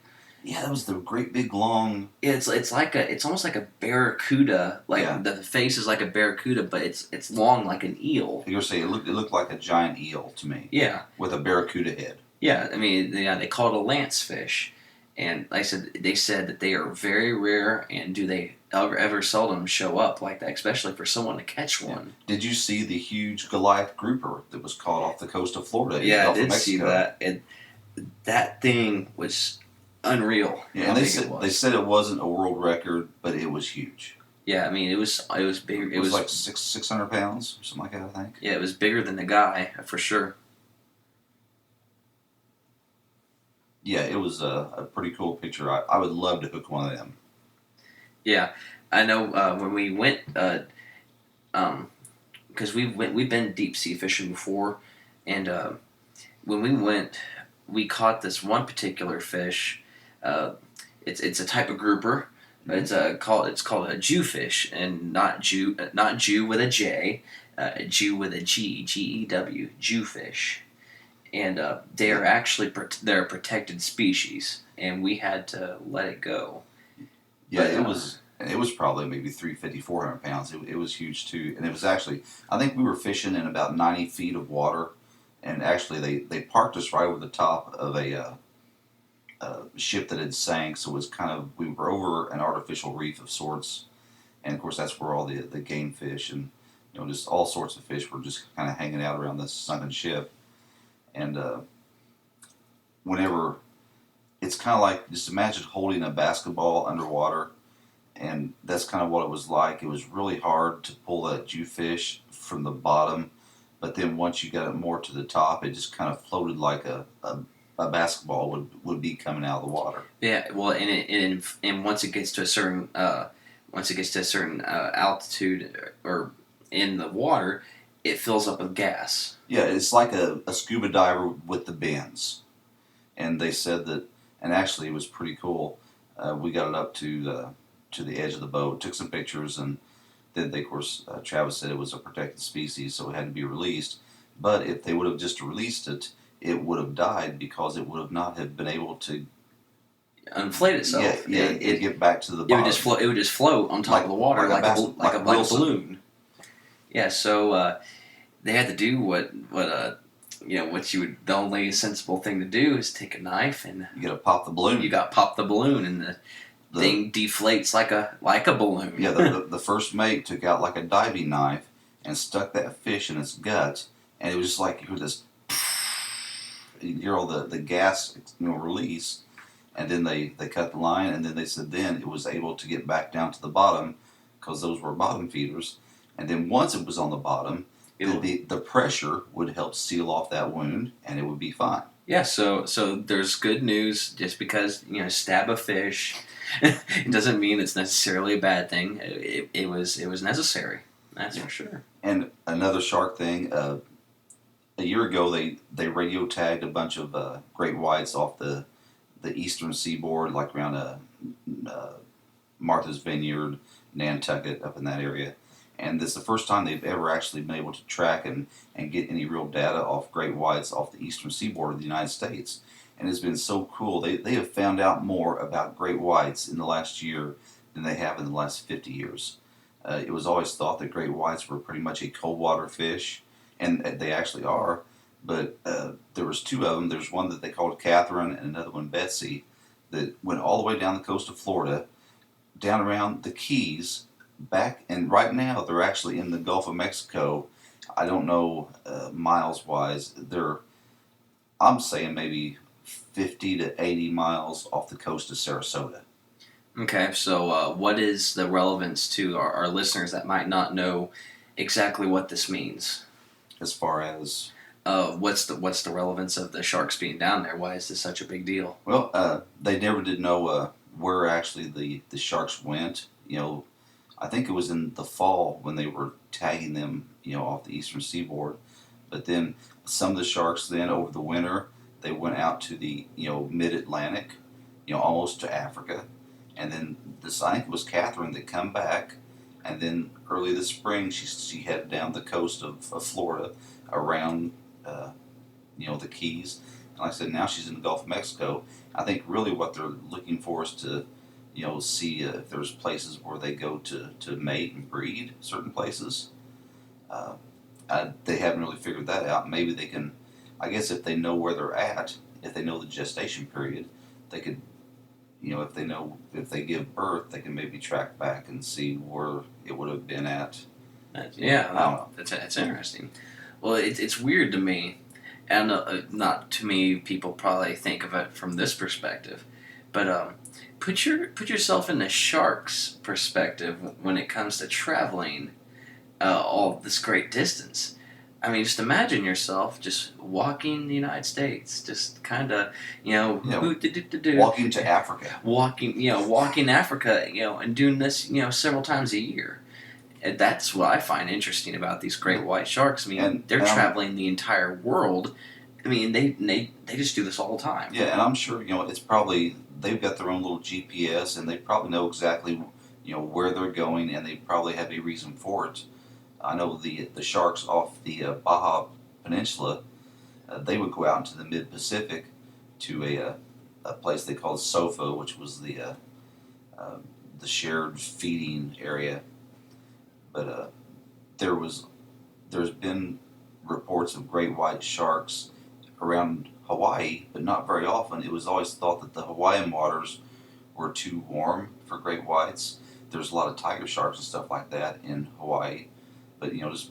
Speaker 1: Yeah, that was the great big long.
Speaker 3: Yeah, it's almost like a barracuda. The face is like a barracuda, but it's long like an eel.
Speaker 1: You were saying it looked like a giant eel to me.
Speaker 3: Yeah,
Speaker 1: with a barracuda head.
Speaker 3: Yeah, I mean, they call it a lancefish. And like I said, they said that they are very rare, and do they ever seldom show up like that, especially for someone to catch one.
Speaker 1: Did you see the huge Goliath grouper that was caught off the coast of Florida?
Speaker 3: Yeah, I did see that. That thing was unreal.
Speaker 1: Yeah, and they said it wasn't a world record, but it was huge.
Speaker 3: Yeah, I mean, it was big.
Speaker 1: It was like 600 pounds or something like that, I think.
Speaker 3: Yeah, it was bigger than the guy, for sure.
Speaker 1: Yeah, it was a pretty cool picture. I would love to hook one of them.
Speaker 3: Yeah, I know when we went, because we've been deep sea fishing before, and when we went, we caught this one particular fish. It's a type of grouper, but it's called a Jewfish, and not Jew with a J, Jew with a G, Gew, Jewfish. And they are actually they're a protected species, and we had to let it go.
Speaker 1: Yeah, it was probably maybe 350, 400 pounds. It was huge too, and it was actually, I think we were fishing in about 90 feet of water, and actually they parked us right over the top of a ship that had sank, so it was we were over an artificial reef of sorts, and of course that's where all the game fish and just all sorts of fish were just kind of hanging out around this sunken ship. And whenever, it's kind of like, just imagine holding a basketball underwater, and that's kind of what it was like. It was really hard to pull that Jewfish from the bottom, but then once you got it more to the top, it just kind of floated like a basketball would be coming out of the water.
Speaker 3: Yeah, well, and once it gets to a certain altitude or in the water, it fills up with gas.
Speaker 1: Yeah, it's like a scuba diver with the bends. And they said that, and actually it was pretty cool. We got it up to the edge of the boat, took some pictures, and then they, of course, Travis said it was a protected species, so it had to be released. But if they would have just released it, it would have died because it would have not have been able to
Speaker 3: Inflate itself.
Speaker 1: it get back to the bottom.
Speaker 3: It would just float on top of the water like a balloon. Yeah, so they had to do what the only sensible thing to do is take a knife and
Speaker 1: you got to pop the balloon.
Speaker 3: You got to pop the balloon and the thing deflates like a balloon.
Speaker 1: Yeah, the first mate took out like a diving knife and stuck that fish in its gut, and it was just like you hear this, you hear all the gas release, and then they cut the line, and then they said then it was able to get back down to the bottom because those were bottom feeders, and then once it was on the bottom, the pressure would help seal off that wound, and it would be fine.
Speaker 3: Yeah, so there's good news. Just because stab a fish, it doesn't mean it's necessarily a bad thing. It was necessary. That's for sure.
Speaker 1: And another shark thing. A year ago, they radio tagged a bunch of great whites off the eastern seaboard, like around Martha's Vineyard, Nantucket, up in that area. And this is the first time they've ever actually been able to track and get any real data off great whites off the eastern seaboard of the United States. And it's been so cool. They have found out more about great whites in the last year than they have in the last 50 years. It was always thought that great whites were pretty much a cold water fish, and they actually are. But there was two of them. There's one that they called Catherine and another one Betsy that went all the way down the coast of Florida, down around the Keys, back, and right now they're actually in the Gulf of Mexico. I don't know miles wise. I'm saying maybe 50 to 80 miles off the coast of Sarasota.
Speaker 3: Okay, so what is the relevance to our listeners that might not know exactly what this means?
Speaker 1: As far as
Speaker 3: what's the relevance of the sharks being down there? Why is this such a big deal?
Speaker 1: Well, they never did know where actually the sharks went. I think it was in the fall when they were tagging them, off the eastern seaboard. But then some of the sharks then over the winter, they went out to the, mid-Atlantic, almost to Africa. And then I think it was Catherine that come back. And then early this spring, she headed down the coast of Florida around, the Keys. And like I said, now she's in the Gulf of Mexico. I think really what they're looking for is to see if there's places where they go to mate and breed, certain places. They haven't really figured that out. Maybe they can, I guess if they know where they're at, if they know the gestation period, they could, if they give birth, they can maybe track back and see where it would have been at.
Speaker 3: I don't know. That's interesting. Well, it's weird to me, and not to me, people probably think of it from this perspective, but put yourself in the shark's perspective when it comes to traveling all this great distance. I mean, just imagine yourself just walking the United States, just kind of,
Speaker 1: walking to Africa.
Speaker 3: Walking Africa, and doing this, several times a year. And that's what I find interesting about these great white sharks. I mean, they're traveling the entire world. I mean, they just do this all the time.
Speaker 1: Yeah, and I'm sure, it's probably, they've got their own little GPS, and they probably know exactly, where they're going, and they probably have a reason for it. I know the sharks off the Baja Peninsula, they would go out into the mid-Pacific to a place they called SOFA, which was the shared feeding area. But there's been reports of great white sharks around Hawaii, but not very often. It was always thought that the Hawaiian waters were too warm for great whites. There's a lot of tiger sharks and stuff like that in Hawaii. But, just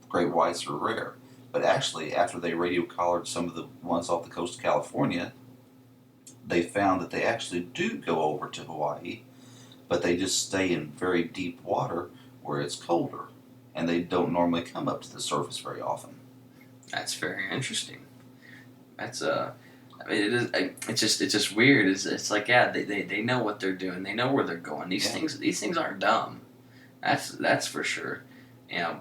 Speaker 1: great whites are rare. But actually, after they radio collared some of the ones off the coast of California, they found that they actually do go over to Hawaii, but they just stay in very deep water where it's colder, and they don't normally come up to the surface very often.
Speaker 3: That's very interesting. That's it's just weird. It's like, yeah, they know what they're doing. They know where they're going. These things aren't dumb. That's for sure. You know,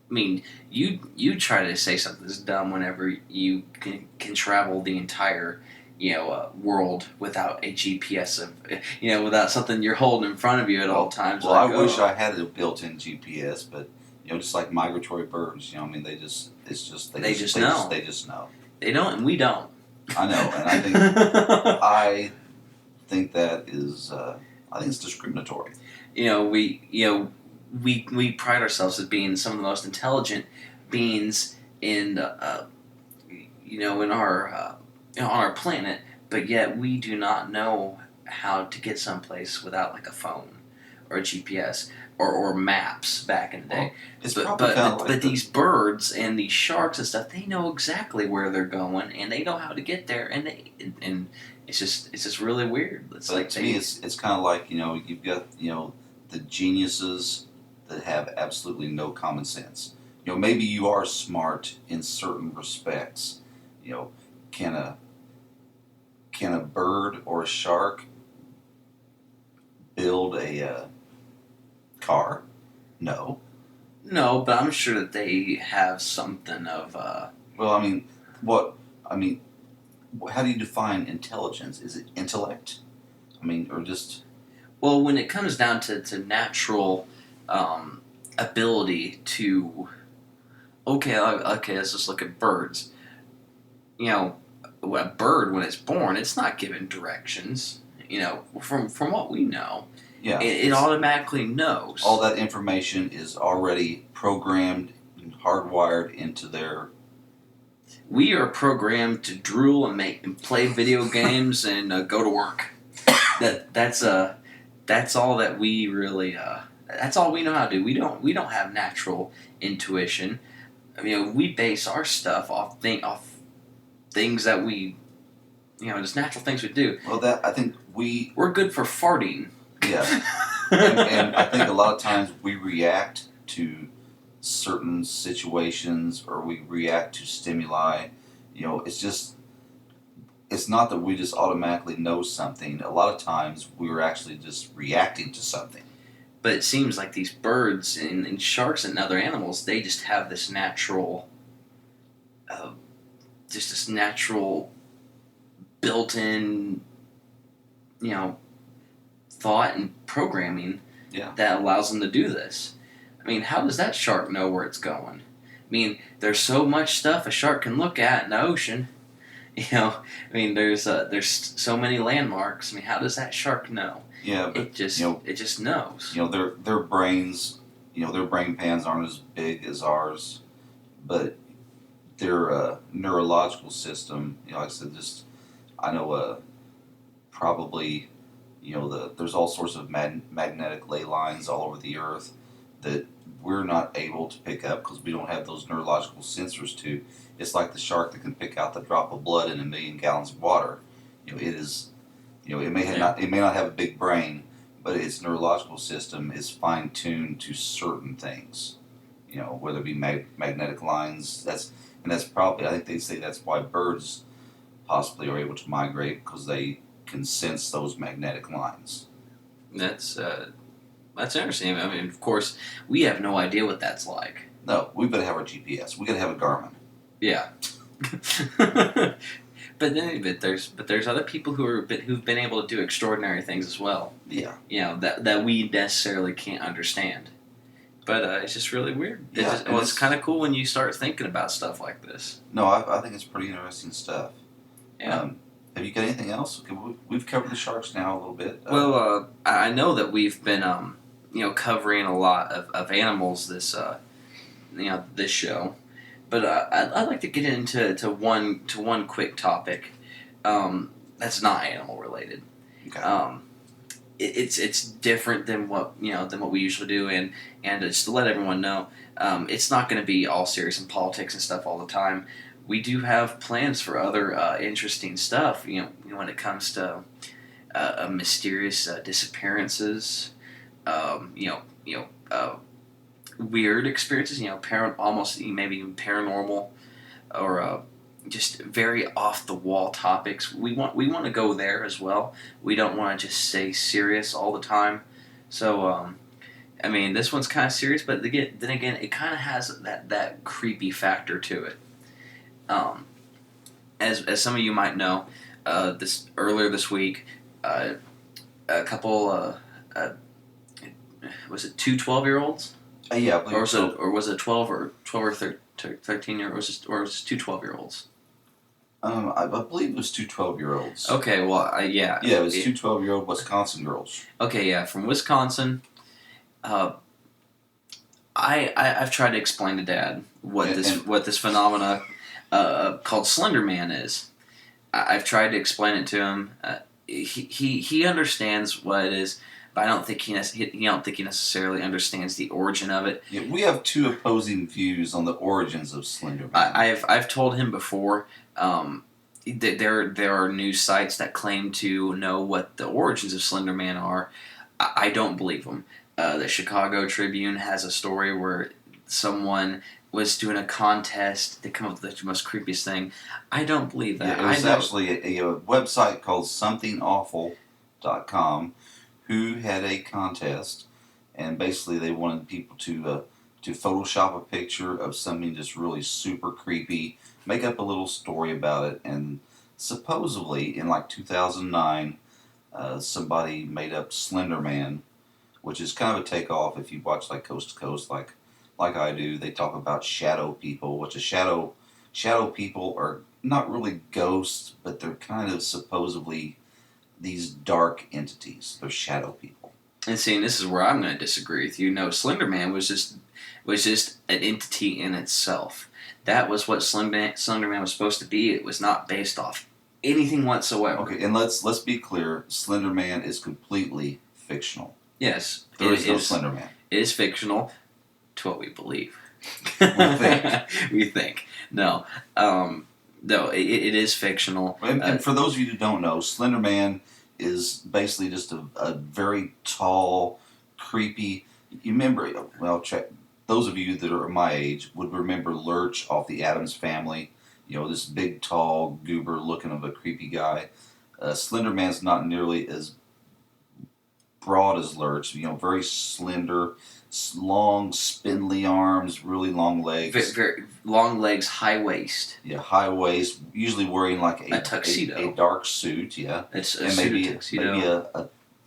Speaker 3: I mean, you try to say something that's dumb whenever you can travel the entire world without a GPS without something you're holding in front of you at all times.
Speaker 1: Well,
Speaker 3: like,
Speaker 1: I wish I had a built-in GPS, but just like migratory birds, I mean, they just know. They just know.
Speaker 3: They don't, and we don't.
Speaker 1: I know, and I think that is I think it's discriminatory.
Speaker 3: We pride ourselves as being some of the most intelligent beings in in our on our planet, but yet we do not know how to get someplace without like a phone or a GPS or maps back in the day.
Speaker 1: Well,
Speaker 3: but these birds and these sharks and stuff, they know exactly where they're going and they know how to get there, and it's just really weird. It's
Speaker 1: but
Speaker 3: like
Speaker 1: to me, it's kind of like you've got the geniuses that have absolutely no common sense. Maybe you are smart in certain respects. Can a bird or a shark build a car? No.
Speaker 3: No, but I'm sure that they have something of.
Speaker 1: Well, I mean, how do you define intelligence? Is it intellect? I mean, or just.
Speaker 3: Well, when it comes down to natural ability to. Okay, let's just look at birds. A bird, when it's born, it's not given directions. From what we know.
Speaker 1: Yeah,
Speaker 3: it automatically knows.
Speaker 1: All that information is already programmed and hardwired into their.
Speaker 3: We are programmed to drool and play video games and go to work. That's all that we really. That's all we know how to do. We don't have natural intuition. I mean, we base our stuff off things that we, just natural things we do.
Speaker 1: Well, I think
Speaker 3: we're good for farting.
Speaker 1: Yeah, and I think a lot of times we react to certain situations or we react to stimuli. It's not that we just automatically know something. A lot of times we're actually just reacting to something.
Speaker 3: But it seems like these birds and sharks and other animals, they just have this natural, built-in, thought and programming that allows them to do this. I mean, how does that shark know where it's going? I mean, there's so much stuff a shark can look at in the ocean. There's so many landmarks. I mean, how does that shark know?
Speaker 1: Yeah, but
Speaker 3: it just knows.
Speaker 1: Their brains, their brain pans aren't as big as ours, but their neurological system, like I said, I know probably, there's all sorts of magnetic ley lines all over the earth that we're not able to pick up because we don't have those neurological sensors to. It's like the shark that can pick out the drop of blood in 1 million gallons of water. It is. It may not have a big brain, but its neurological system is fine tuned to certain things. Whether it be magnetic lines. That's probably, I think they say that's why birds possibly are able to migrate, because they can sense those magnetic lines.
Speaker 3: That's interesting. I mean, of course, we have no idea what that's like.
Speaker 1: No, we better have our GPS. We gotta have a Garmin.
Speaker 3: Yeah. But there's other people who've been able to do extraordinary things as well.
Speaker 1: Yeah.
Speaker 3: That we necessarily can't understand. But it's just really weird.
Speaker 1: Yeah,
Speaker 3: it's kind of cool when you start thinking about stuff like this.
Speaker 1: No, I think it's pretty interesting stuff.
Speaker 3: Yeah.
Speaker 1: Have you got anything else? We've covered the sharks now a little bit.
Speaker 3: Well, I know that we've been covering a lot of animals this this show. But I'd like to get into one quick topic that's not animal related.
Speaker 1: Okay.
Speaker 3: It's different than what we usually do, and just to let everyone know, it's not going to be all serious in politics and stuff all the time. We do have plans for other interesting stuff. When it comes to mysterious disappearances, weird experiences, almost maybe even paranormal, or just very off the wall topics. We want to go there as well. We don't want to just stay serious all the time. So I mean, this one's kind of serious, but then again, it kind of has that creepy factor to it. As some of you might know, earlier this week, a couple was it two 12-year-olds?
Speaker 1: Yeah, I believe
Speaker 3: Or was it 12 or 13 year, or was it two 12-year-olds?
Speaker 1: I believe it was two 12-year-olds.
Speaker 3: Okay, well,
Speaker 1: Yeah, it was two 12-year-old Wisconsin girls.
Speaker 3: Okay, yeah, from Wisconsin. I've tried to explain to Dad what this phenomena called Slenderman is. I've tried to explain it to him. He understands what it is, but I don't think he necessarily understands the origin of it.
Speaker 1: Yeah, we have two opposing views on the origins of Slenderman.
Speaker 3: I've told him before. There are news sites that claim to know what the origins of Slenderman are. I don't believe them. The Chicago Tribune has a story where someone was doing a contest to come up with the most creepiest thing. I don't believe that.
Speaker 1: Yeah, it was actually a website called somethingawful.com who had a contest, and basically they wanted people to Photoshop a picture of something just really super creepy, make up a little story about it, and supposedly in like 2009, somebody made up Slenderman, which is kind of a takeoff if you watch like Coast to Coast, like I do. They talk about shadow people, which shadow people are not really ghosts, but they're kind of supposedly these dark entities. They're shadow people.
Speaker 3: And see, this is where I'm going to disagree with you. No, Slenderman was just an entity in itself. That was what Slenderman was supposed to be. It was not based off anything whatsoever.
Speaker 1: Okay, and let's be clear. Slenderman is completely fictional.
Speaker 3: Yes,
Speaker 1: there is no Slenderman.
Speaker 3: It is fictional, to what we believe.
Speaker 1: We
Speaker 3: think. No, no, it is fictional.
Speaker 1: And for those of you who don't know, Slenderman is basically just a very tall, creepy. You remember? Well, those of you that are my age would remember Lurch off the Addams Family. You know, this big, tall, goober-looking of a creepy guy. Slenderman's not nearly as broad as Lurch. You know, very slender, long, spindly arms, really long legs.
Speaker 3: Very long legs, high waist.
Speaker 1: Yeah, high waist. Usually wearing like
Speaker 3: a tuxedo,
Speaker 1: a dark suit. Yeah,
Speaker 3: it's
Speaker 1: and maybe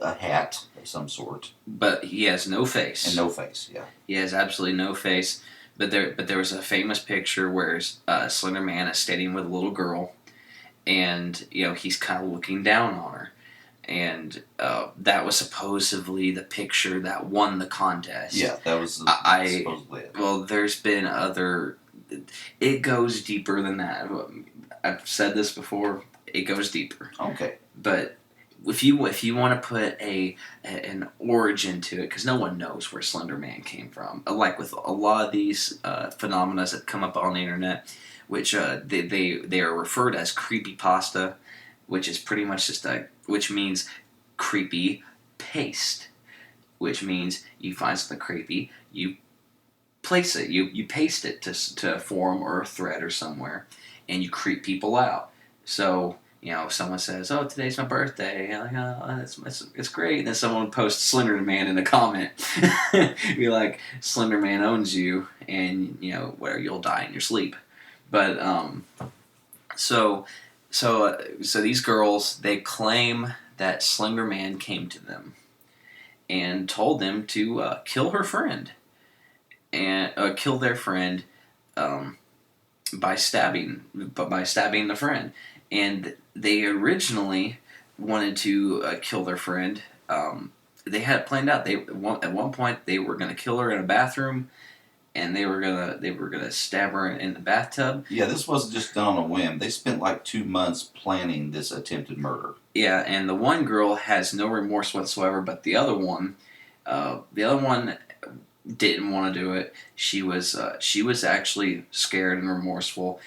Speaker 1: a hat of some sort.
Speaker 3: But he has no face.
Speaker 1: And no face. Yeah,
Speaker 3: he has absolutely no face. But there was a famous picture where Slenderman is standing with a little girl, and he's kind of looking down on her. And that was supposedly the picture that won the contest.
Speaker 1: Yeah, that was supposedly it.
Speaker 3: Well, there's been other... It goes deeper than that. I've said this before. It goes deeper.
Speaker 1: Okay.
Speaker 3: But if you want to put an origin to it, because no one knows where Slenderman came from. Like with a lot of these phenomena that come up on the internet, which they are referred as creepypasta, which is pretty much which means creepy paste, which means you find something creepy, you place it, you paste it to a forum or a thread or somewhere, and you creep people out. So, someone says, "Oh, today's my birthday," and like, it's great. And then someone posts Slenderman in a comment, be like, "Slenderman owns you, and where you'll die in your sleep." But so these girls, they claim that Slenderman came to them and told them to kill her friend and kill their friend by stabbing the friend. And they originally wanted to kill their friend. They had it planned out. At one point they were going to kill her in a bathroom, and they were gonna stab her in the bathtub.
Speaker 1: Yeah, this wasn't just done on a whim. They spent like 2 months planning this attempted murder.
Speaker 3: Yeah, and the one girl has no remorse whatsoever, but the other one didn't want to do it. She was actually scared and remorseful.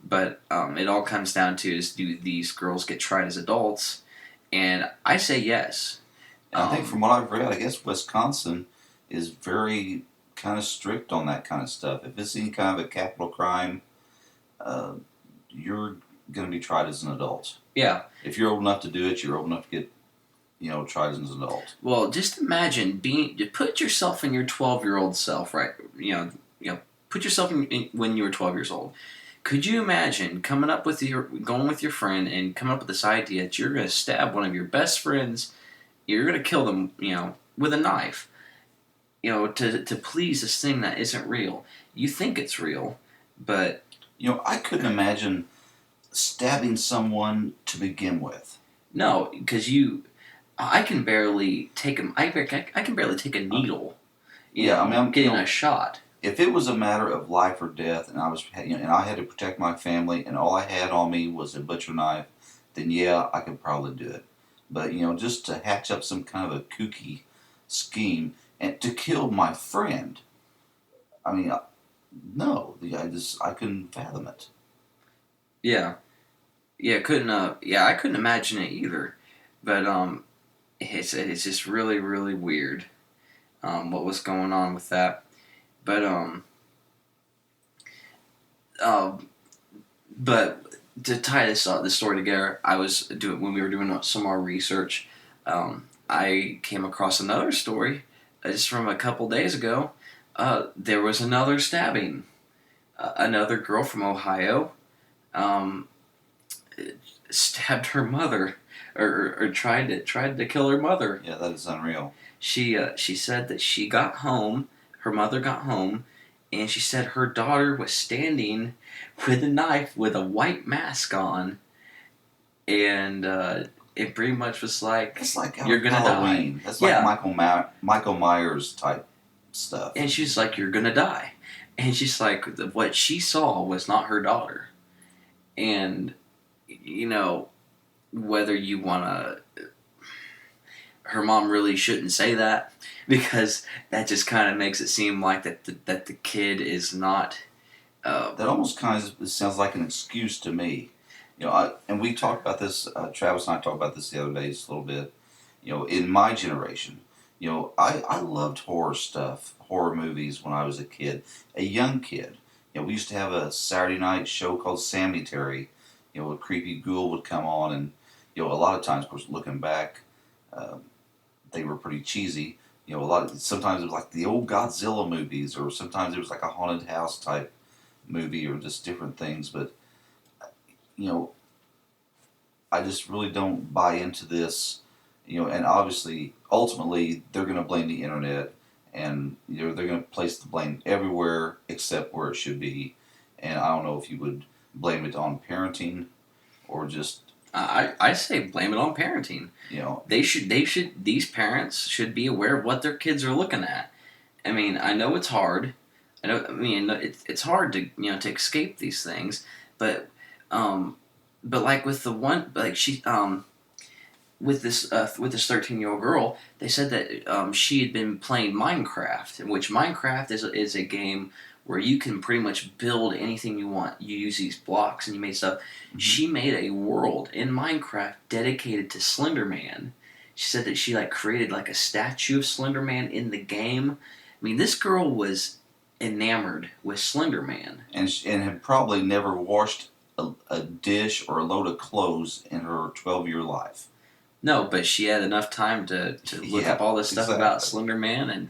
Speaker 3: But it all comes down to is, do these girls get tried as adults? And I say yes.
Speaker 1: I think from what I've read, I guess Wisconsin is very kind of strict on that kind of stuff. If it's any kind of a capital crime, you're going to be tried as an adult.
Speaker 3: Yeah.
Speaker 1: If you're old enough to do it, you're old enough to tried as an adult.
Speaker 3: Well, just imagine put yourself in your 12-year-old self, right? Put yourself in when you were 12 years old. Could you imagine going with your friend and coming up with this idea that you're going to stab one of your best friends, you're going to kill them, with a knife, to please this thing that isn't real. You think it's real, but
Speaker 1: I couldn't imagine stabbing someone to begin with.
Speaker 3: no, because I can barely take I can barely take a needle. I'm getting a shot.
Speaker 1: If it was a matter of life or death, and and I had to protect my family, and all I had on me was a butcher knife, then yeah, I could probably do it. But just to hatch up some kind of a kooky scheme and to kill my friend, no, I couldn't fathom it.
Speaker 3: Yeah, I couldn't imagine it either. But it's just really really weird. What was going on with that? But but to tie this story together, when we were doing some more research, I came across another story just from a couple days ago. There was another stabbing. Another girl from Ohio stabbed her mother, or tried to kill her mother.
Speaker 1: Yeah, that is unreal.
Speaker 3: She said that she got home. Her mother got home, and she said her daughter was standing with a knife with a white mask on, and it pretty much was like,
Speaker 1: it's like
Speaker 3: you're gonna
Speaker 1: Halloween.
Speaker 3: die.
Speaker 1: That's like Michael Myers type stuff.
Speaker 3: And she's like, you're gonna die. And she's like, what she saw was not her daughter. And, whether you want to... Her mom really shouldn't say that, because that just kind of makes it seem like that the kid is not...
Speaker 1: that almost kind of sounds like an excuse to me. And we talked about this, Travis and I talked about this the other day just a little bit. In my generation, I loved horror movies when I was a kid, a young kid. We used to have a Saturday night show called Sammy Terry. A creepy ghoul would come on, and a lot of times, of course, looking back, they were pretty cheesy. Sometimes it was like the old Godzilla movies, or sometimes it was like a haunted house type movie, or just different things. But I just really don't buy into this. And obviously, ultimately, they're going to blame the internet, and they're going to place the blame everywhere except where it should be. And I don't know if you would blame it on parenting, or just...
Speaker 3: I say blame it on parenting. These parents should be aware of what their kids are looking at. I know it's hard. It's hard to to escape these things, but like with the one, like she with this 13-year-old girl, they said that she had been playing Minecraft, which Minecraft is a game where you can pretty much build anything you want. You use these blocks and you make stuff. Mm-hmm. She made a world in Minecraft dedicated to Slenderman. She said that she created a statue of Slenderman in the game. This girl was enamored with Slenderman.
Speaker 1: And had probably never washed a dish or a load of clothes in her 12-year life.
Speaker 3: No, but she had enough time to look up all this stuff about Slenderman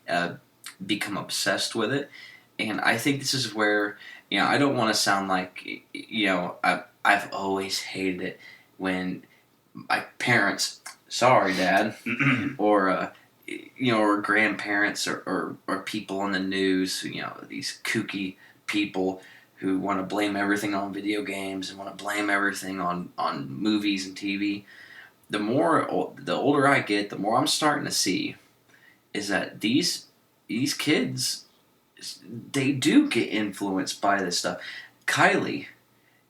Speaker 3: and become obsessed with it. And I think this is where, I don't want to sound like, I've always hated it when my parents, sorry, Dad, or grandparents or people on the news, these kooky people who want to blame everything on video games and want to blame everything on movies and TV. The older I get, the more I'm starting to see is that these kids, they do get influenced by this stuff. Kylie,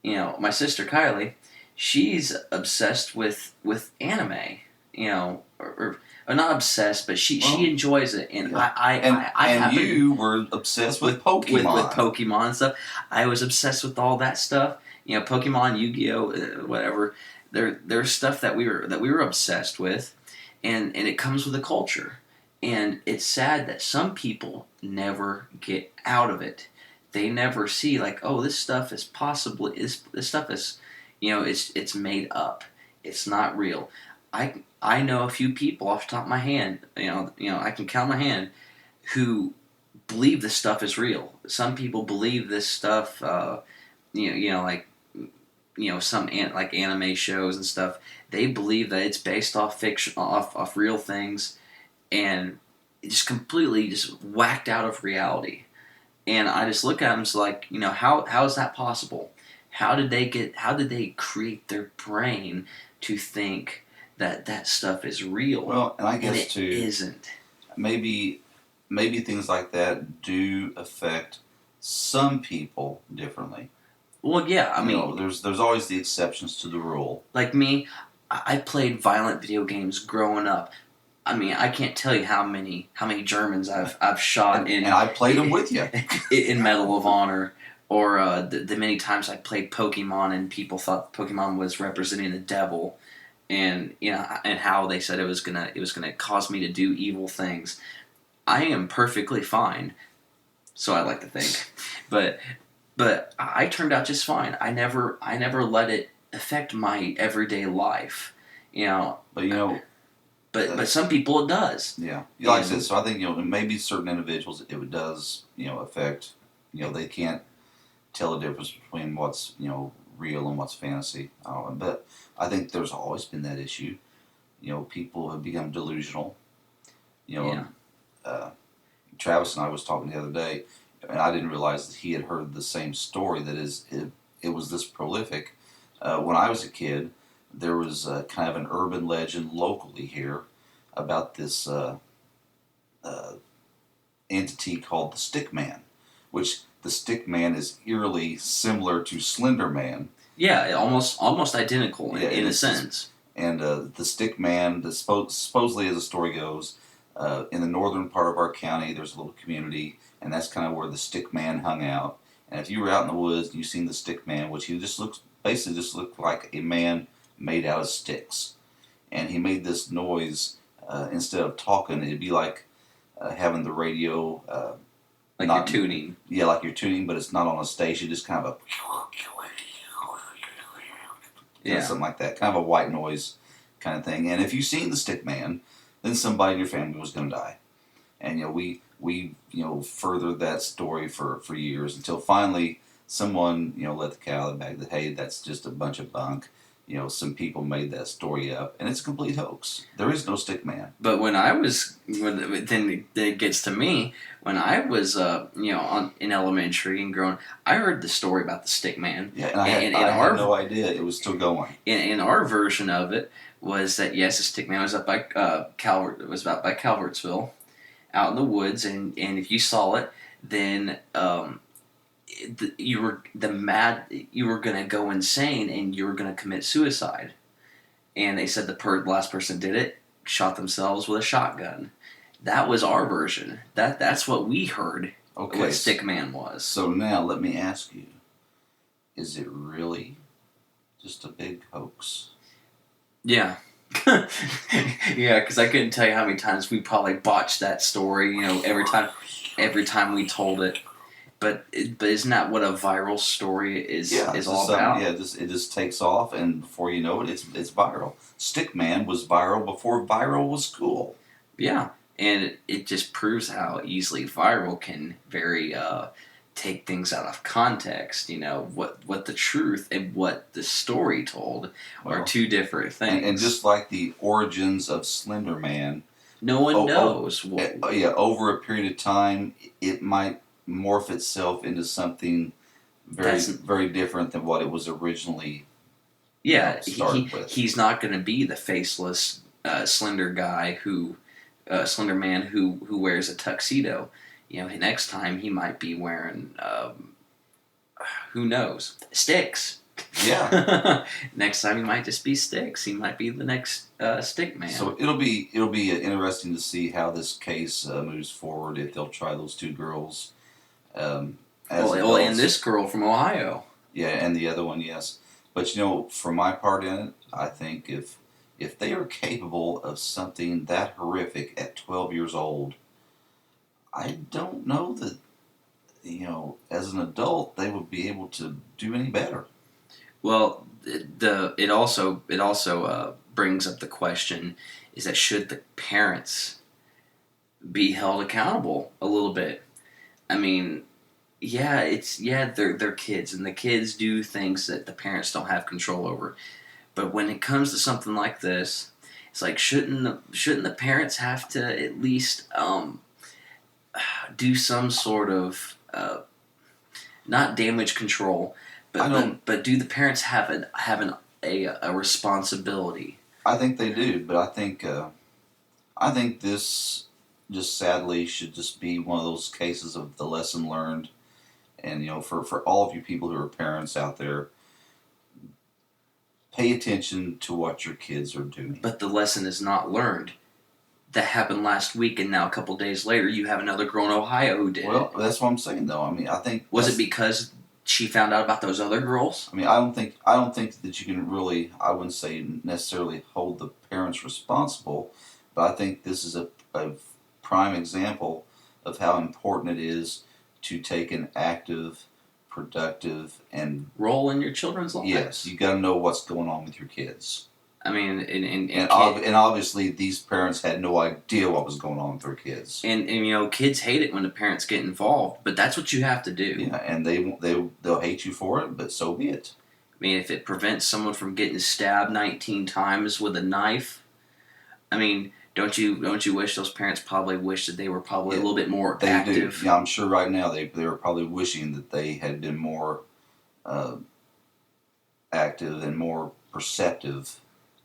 Speaker 3: my sister Kylie, she's obsessed with anime, or not obsessed, but she enjoys it, and
Speaker 1: yeah. You were obsessed with Pokemon.
Speaker 3: With Pokemon and stuff. I was obsessed with all that stuff. Pokemon, Yu-Gi-Oh, whatever. There's stuff that we were obsessed with, and it comes with a culture. And it's sad that some people never get out of it. They never see this stuff is this stuff is, it's made up. It's not real. I know a few people off the top of my hand. I can count my hand who believe this stuff is real. Some people believe this stuff. Like some like anime shows and stuff. They believe that it's based off fiction, off real things, and it just completely just whacked out of reality. And I just look at them, it's like, how is that possible? How did they create their brain to think that stuff is real?
Speaker 1: Well, and I guess
Speaker 3: it
Speaker 1: too,
Speaker 3: isn't.
Speaker 1: maybe things like that do affect some people differently.
Speaker 3: Well, yeah, I mean,
Speaker 1: there's always the exceptions to the rule.
Speaker 3: like me, I played violent video games growing up. I mean, I can't tell you how many Germans I've shot
Speaker 1: And I played them with you.
Speaker 3: in Medal of Honor, or the many times I played Pokemon and people thought Pokemon was representing the devil, and and how they said it was gonna cause me to do evil things. I am perfectly fine, so I like to think, but I turned out just fine. I never let it affect my everyday life, But some people it does.
Speaker 1: Yeah, like I said, so I think maybe certain individuals it does affect. They can't tell the difference between what's real and what's fantasy. But I think there's always been that issue. People have become delusional. Travis and I was talking the other day, and I didn't realize that he had heard the same story. It was this prolific. When I was a kid, there was kind of an urban legend locally here about this entity called the Stick Man, which the Stick Man is eerily similar to Slenderman.
Speaker 3: Yeah, almost identical in a sense.
Speaker 1: And the Stick Man, supposedly as the story goes, in the northern part of our county, there's a little community, and that's kind of where the Stick Man hung out. And if you were out in the woods and you seen the Stick Man, which he basically just looked like a man made out of sticks, and he made this noise instead of talking. It'd be like having the radio,
Speaker 3: like you're tuning.
Speaker 1: Yeah, like you're tuning, but it's not on a station. Just kind of something like that, kind of a white noise kind of thing. And if you seen the Stick Man, then somebody in your family was going to die. And we furthered that story for years until finally someone let the cat out of the bag that, hey, that's just a bunch of bunk. Some people made that story up, and it's a complete hoax. There is no Stick Man.
Speaker 3: But then it gets to me. When I was, in elementary and growing, I heard the story about the Stick Man.
Speaker 1: Yeah, and I had no idea it was still going.
Speaker 3: In our version of it was that yes, the Stick Man was up by Calvert. It was about by Calvertsville, out in the woods, and if you saw it, then you were gonna go insane and you were gonna commit suicide. And they said the last person did it shot themselves with a shotgun. That was our version. That's what we heard.
Speaker 1: Okay,
Speaker 3: what Stick Man was.
Speaker 1: So now let me ask you: is it really just a big hoax?
Speaker 3: Yeah. Yeah, because I couldn't tell you how many times we probably botched that story. Every time we told it. But isn't that what a viral story is all about?
Speaker 1: Yeah, it just takes off, and before you know it, it's viral. Stick Man was viral before viral was cool.
Speaker 3: Yeah, and it just proves how easily viral can take things out of context. What the truth and what the story told are two different things.
Speaker 1: And just like the origins of Slenderman,
Speaker 3: no one knows.
Speaker 1: Over a period of time, it might morph itself into something very different than what it was originally.
Speaker 3: Yeah,
Speaker 1: started with.
Speaker 3: He's not going to be the faceless slender guy slender man who wears a tuxedo. Next time he might be wearing who knows, sticks.
Speaker 1: Yeah.
Speaker 3: Next time he might just be sticks. He might be the next Stick Man.
Speaker 1: So it'll be interesting to see how this case moves forward, if they'll try those two girls. And
Speaker 3: this girl from Ohio.
Speaker 1: Yeah, and the other one, yes. But for my part in it, I think if they are capable of something that horrific at 12 years old, I don't know that as an adult they would be able to do any better.
Speaker 3: Well, it also brings up the question is that should the parents be held accountable a little bit? I mean, they're kids, and the kids do things that the parents don't have control over. But when it comes to something like this, it's like shouldn't the parents have to at least do some sort of not damage control, but do the parents have a responsibility?
Speaker 1: I think they do, but I think this just sadly should just be one of those cases of the lesson learned. And for all of you people who are parents out there, pay attention to what your kids are doing.
Speaker 3: But the lesson is not learned. That happened last week, and now a couple days later, you have another girl in Ohio who did.
Speaker 1: Well, that's what I'm saying, though. I mean, I think
Speaker 3: was it because she found out about those other girls?
Speaker 1: I mean, I don't think that you can really. I wouldn't say necessarily hold the parents responsible, but I think this is a prime example of how important it is to take an active, productive, and
Speaker 3: role in your children's lives.
Speaker 1: Yes, you got to know what's going on with your kids.
Speaker 3: I mean,
Speaker 1: and obviously these parents had no idea what was going on with their kids.
Speaker 3: And kids hate it when the parents get involved, but that's what you have to do.
Speaker 1: Yeah, and they'll hate you for it, but so be it.
Speaker 3: I mean, if it prevents someone from getting stabbed 19 times with a knife, I mean, don't you wish those parents probably wish that they were probably a little bit more active?
Speaker 1: Do. Yeah, I'm sure right now they were probably wishing that they had been more active and more perceptive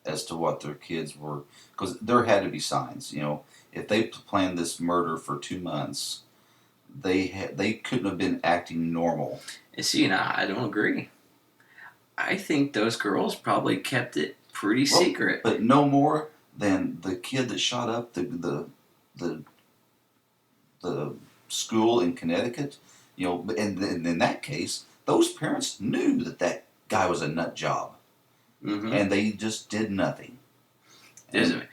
Speaker 1: as to what their kids were, because there had to be signs. If they planned this murder for 2 months, they couldn't have been acting normal.
Speaker 3: And see, I don't agree. I think those girls probably kept it pretty secret,
Speaker 1: but no more than the kid that shot up the school in Connecticut. And in that case, those parents knew that guy was a nut job. Mm-hmm. And they just did nothing.
Speaker 3: Just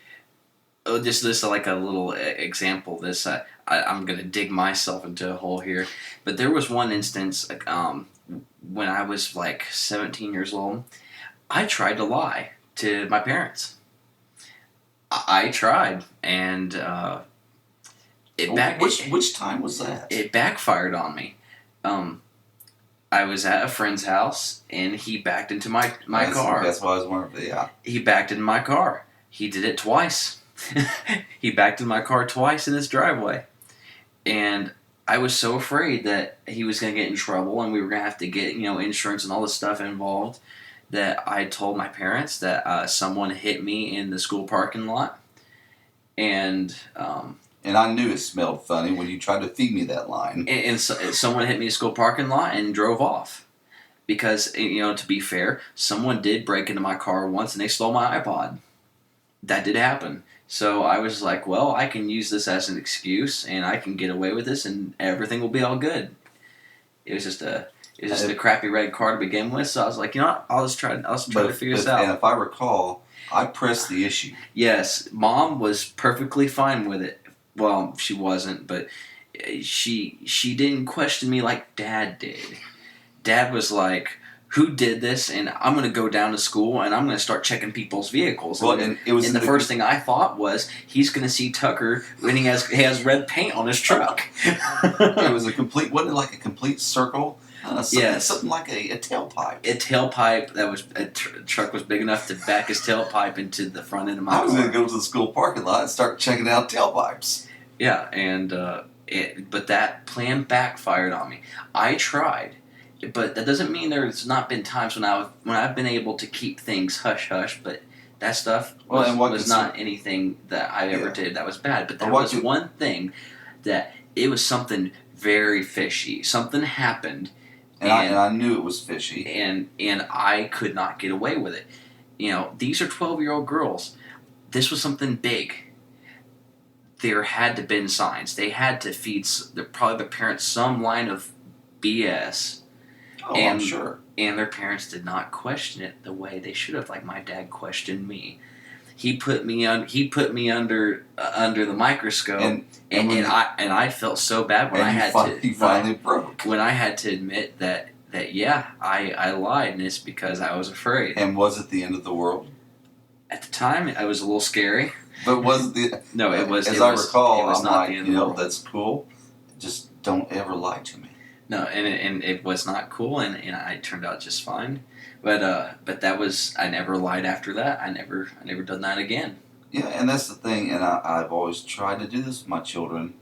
Speaker 3: this like a little example. This I'm gonna dig myself into a hole here, but there was one instance when I was like 17 years old. I tried to lie to my parents. I tried, and
Speaker 1: which time was that?
Speaker 3: It backfired on me. I was at a friend's house, and he backed into my car.
Speaker 1: That's why I was wondering. Yeah.
Speaker 3: He backed into my car. He did it twice. He backed in my car twice in his driveway. And I was so afraid that he was going to get in trouble, and we were going to have to get insurance and all this stuff involved, that I told my parents that someone hit me in the school parking lot. And
Speaker 1: I knew it smelled funny when you tried to feed me that line.
Speaker 3: And someone hit me in a school parking lot and drove off. Because, to be fair, someone did break into my car once and they stole my iPod. That did happen. So I was like, well, I can use this as an excuse and I can get away with this and everything will be all good. It was just a crappy red car to begin with. So I was like, what? I'll just try to figure this out.
Speaker 1: And if I recall, I pressed the issue.
Speaker 3: Yes, Mom was perfectly fine with it. Well, she wasn't, but she didn't question me like Dad did. Dad was like, who did this? And I'm going to go down to school and I'm going to start checking people's vehicles.
Speaker 1: Well, and
Speaker 3: the first thing I thought was, he's going to see Tucker when he has red paint on his truck.
Speaker 1: It was wasn't it like a complete circle?
Speaker 3: Yes.
Speaker 1: Something like a tailpipe.
Speaker 3: A tailpipe truck was big enough to back his tailpipe into the front end of my car.
Speaker 1: I was going to go to the school parking lot and start checking out tailpipes.
Speaker 3: Yeah, and but that plan backfired on me. I tried, but that doesn't mean there's not been times when I've been able to keep things hush hush. But that stuff was not anything that I ever did that was bad. But there was one thing that it was something very fishy. Something happened.
Speaker 1: And I knew it was fishy.
Speaker 3: And I could not get away with it. These are 12-year-old girls. This was something big. There had to have been signs. They had to feed probably the parents some line of BS.
Speaker 1: Oh, I'm sure.
Speaker 3: And their parents did not question it the way they should have, like my dad questioned me. He put me under the microscope, and I felt so bad when
Speaker 1: he finally broke.
Speaker 3: When I had to admit that I lied, and it's because I was afraid.
Speaker 1: And was it the end of the world?
Speaker 3: At the time, it was a little scary.
Speaker 1: But was the
Speaker 3: No, it was.
Speaker 1: as
Speaker 3: it
Speaker 1: I
Speaker 3: was,
Speaker 1: recall,
Speaker 3: it was
Speaker 1: I'm
Speaker 3: not
Speaker 1: like,
Speaker 3: the end of the world.
Speaker 1: that's cool. Just don't ever lie to me.
Speaker 3: No, and it was not cool, and I turned out just fine. But that was, I never lied after that. I never done that again.
Speaker 1: Yeah, and that's the thing, and I've always tried to do this with my children.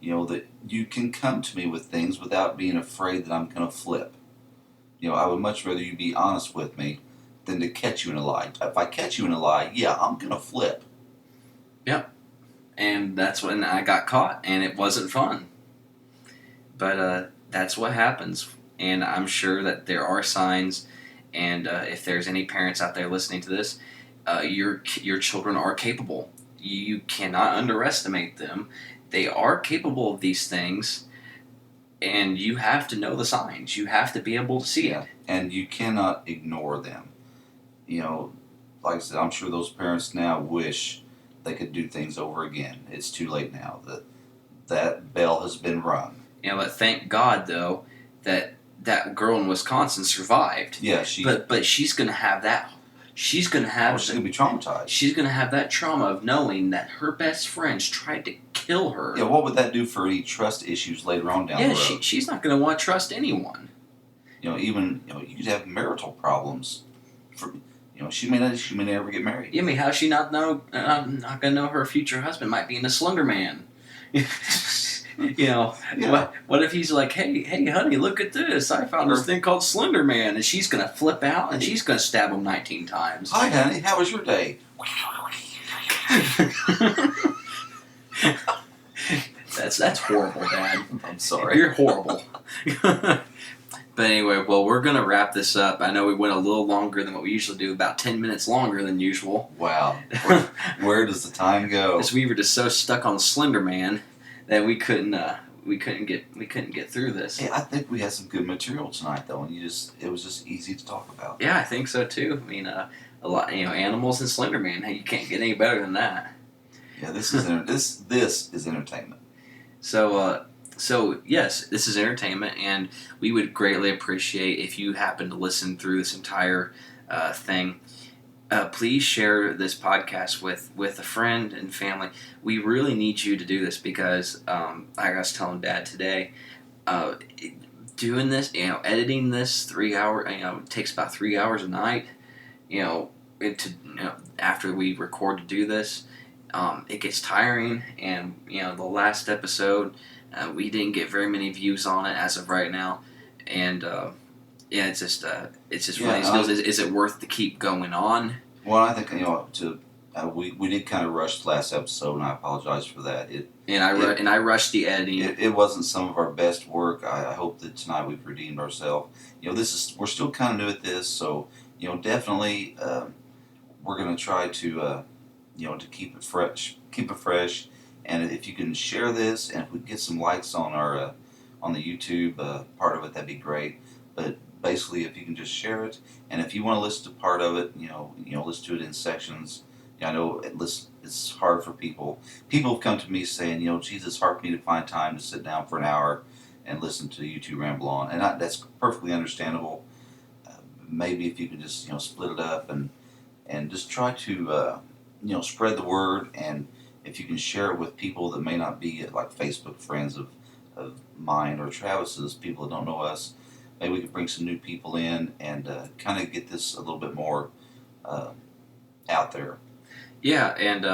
Speaker 1: That you can come to me with things without being afraid that I'm going to flip. I would much rather you be honest with me than to catch you in a lie. If I catch you in a lie, yeah, I'm going to flip.
Speaker 3: And that's when I got caught, and it wasn't fun. But that's what happens, and I'm sure that there are signs. And if there's any parents out there listening to this, your children are capable. You cannot underestimate them. They are capable of these things, and you have to know the signs. You have to be able to see it.
Speaker 1: And you cannot ignore them. Like I said, I'm sure those parents now wish they could do things over again. It's too late now. That bell has been rung.
Speaker 3: But thank God, though, that girl in Wisconsin survived.
Speaker 1: Yeah,
Speaker 3: But she's gonna have that. She's gonna have.
Speaker 1: She's gonna be traumatized.
Speaker 3: She's gonna have that trauma of knowing that her best friends tried to kill her.
Speaker 1: Yeah, what would that do for any trust issues later on down the road?
Speaker 3: Yeah, she's not gonna want to trust anyone.
Speaker 1: Even you could have marital problems. She may never get married.
Speaker 3: Yeah, I mean, how's she not gonna know her future husband might be in a Slenderman?
Speaker 1: Yeah.
Speaker 3: What if he's like, hey, honey, look at this. I found this thing called Slenderman, and she's gonna flip out and she's gonna stab him 19 times.
Speaker 1: Hi, honey. How was your day?
Speaker 3: That's horrible, Dad.
Speaker 1: I'm sorry.
Speaker 3: You're horrible. But anyway, well, we're going to wrap this up. I know we went a little longer than what we usually do, about 10 minutes longer than usual.
Speaker 1: Wow. Where does the time go?
Speaker 3: Because we were just so stuck on Slenderman that we couldn't get through this.
Speaker 1: Hey, I think we had some good material tonight, though, and it was just easy to talk about.
Speaker 3: Yeah, I think so too. I mean, a lot, animals and Slenderman. Hey, you can't get any better than that.
Speaker 1: Yeah, this is entertainment.
Speaker 3: So yes, this is entertainment, and we would greatly appreciate if you happen to listen through this entire thing. Please share this podcast with a friend and family. We really need you to do this because, like I was telling Dad today, doing this, editing this 3 hour, it takes about 3 hours a night. After we record to do this, it gets tiring, and the last episode. We didn't get very many views on it as of right now, and it's just really. Is it worth to keep going on?
Speaker 1: Well, I think we did kind of rush the last episode, and I apologize for that.
Speaker 3: I rushed the editing.
Speaker 1: It wasn't some of our best work. I hope that tonight we've redeemed ourselves. We're still kind of new at this, so definitely we're going to try to to keep it fresh. And if you can share this, and if we get some likes on our on the YouTube part of it, that'd be great. But basically, if you can just share it, and if you want to listen to part of it, listen to it in sections. I know it's hard for people. People have come to me saying, Jesus, it's hard for me to find time to sit down for an hour and listen to you two ramble on, and that's perfectly understandable. Maybe if you can just split it up and just try to spread the word, and if you can share it with people that may not be like Facebook friends of mine or Travis's, people that don't know us, maybe we could bring some new people in and kind of get this a little bit more out there.
Speaker 3: Yeah, and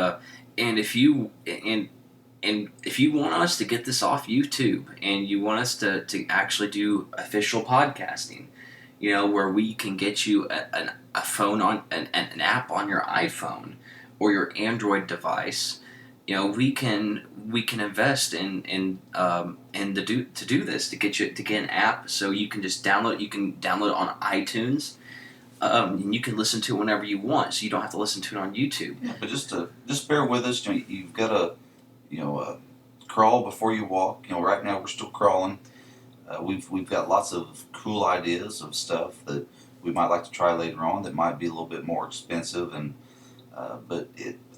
Speaker 3: if you want us to get this off YouTube, and you want us to actually do official podcasting, where we can get you a phone on an app on your iPhone or your Android device. We can invest in to do this, to get an app so you can just download. You can download it on iTunes, and you can listen to it whenever you want. So you don't have to listen to it on YouTube.
Speaker 1: Yeah, but just bear with us. You've got to crawl before you walk. Right now we're still crawling. We've got lots of cool ideas of stuff that we might like to try later on. That might be a little bit more expensive, and but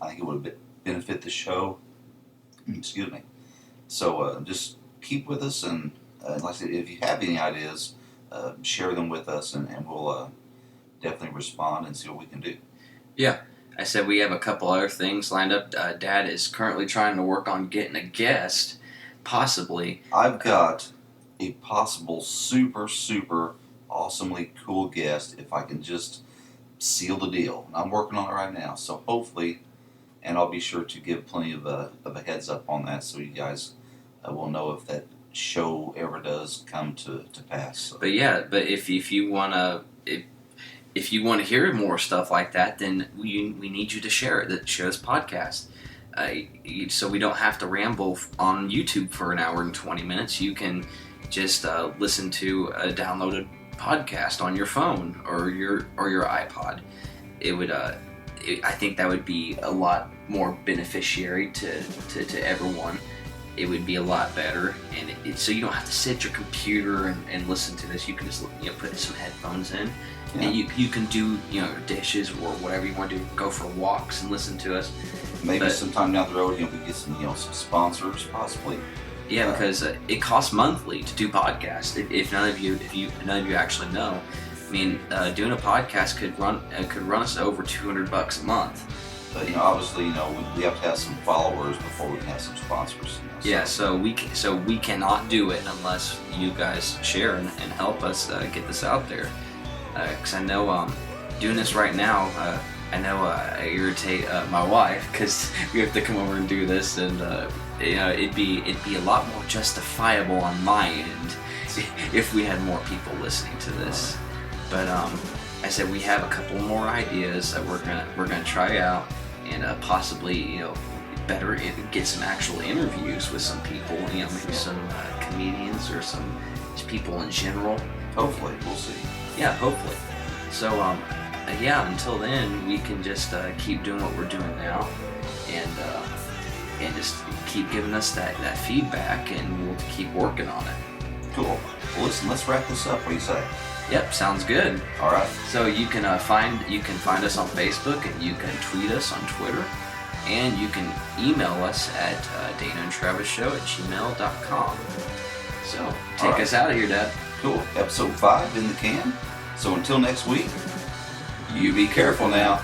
Speaker 1: I think it would benefit the show. Excuse me. So just keep with us, and like I said, if you have any ideas, share them with us, and we'll definitely respond and see what we can do.
Speaker 3: Yeah, I said we have a couple other things lined up. Dad is currently trying to work on getting a guest, possibly.
Speaker 1: I've got a possible super, super awesomely cool guest if I can just seal the deal. And I'm working on it right now. So hopefully, and I'll be sure to give plenty of a heads up on that so you guys will know if that show ever does come to pass. So.
Speaker 3: But yeah, but if you wanna if you want to hear more stuff like that, then we need you to share it. Share this podcast, so we don't have to ramble on YouTube for an hour and 20 minutes. You can just listen to a downloaded podcast on your phone or your iPod. It would I think that would be a lot more beneficiary to everyone. It would be a lot better, and so you don't have to sit at your computer and listen to this. You can just put some headphones in, and you can do your dishes or whatever you want to do. Go for walks and listen to us.
Speaker 1: Maybe sometime down the road, we get some some sponsors possibly.
Speaker 3: Yeah, because it costs monthly to do podcasts. If none of you actually know, I mean, doing a podcast could run us over $200 a month.
Speaker 1: But obviously, we have to have some followers before we can have some sponsors.
Speaker 3: Yeah, so we cannot do it unless you guys share and help us get this out there. Because I know doing this right now, I know I irritate my wife because we have to come over and do this, and it'd be a lot more justifiable on my end if we had more people listening to this. But I said we have a couple more ideas that we're gonna try out, and possibly better get some actual interviews with some people. Maybe some comedians or some just people in general.
Speaker 1: Hopefully, we'll see.
Speaker 3: Yeah, hopefully. So yeah, until then we can just keep doing what we're doing now, and just keep giving us that feedback, and we'll keep working on it.
Speaker 1: Cool. Well, listen, let's wrap this up. What do you say?
Speaker 3: Yep, sounds good.
Speaker 1: All right.
Speaker 3: So you can find us on Facebook, and you can tweet us on Twitter, and you can email us at danaandtravisshow@gmail.com. So take us out of here, Dad.
Speaker 1: Cool. Episode 5 in the can. So until next week, you be careful now.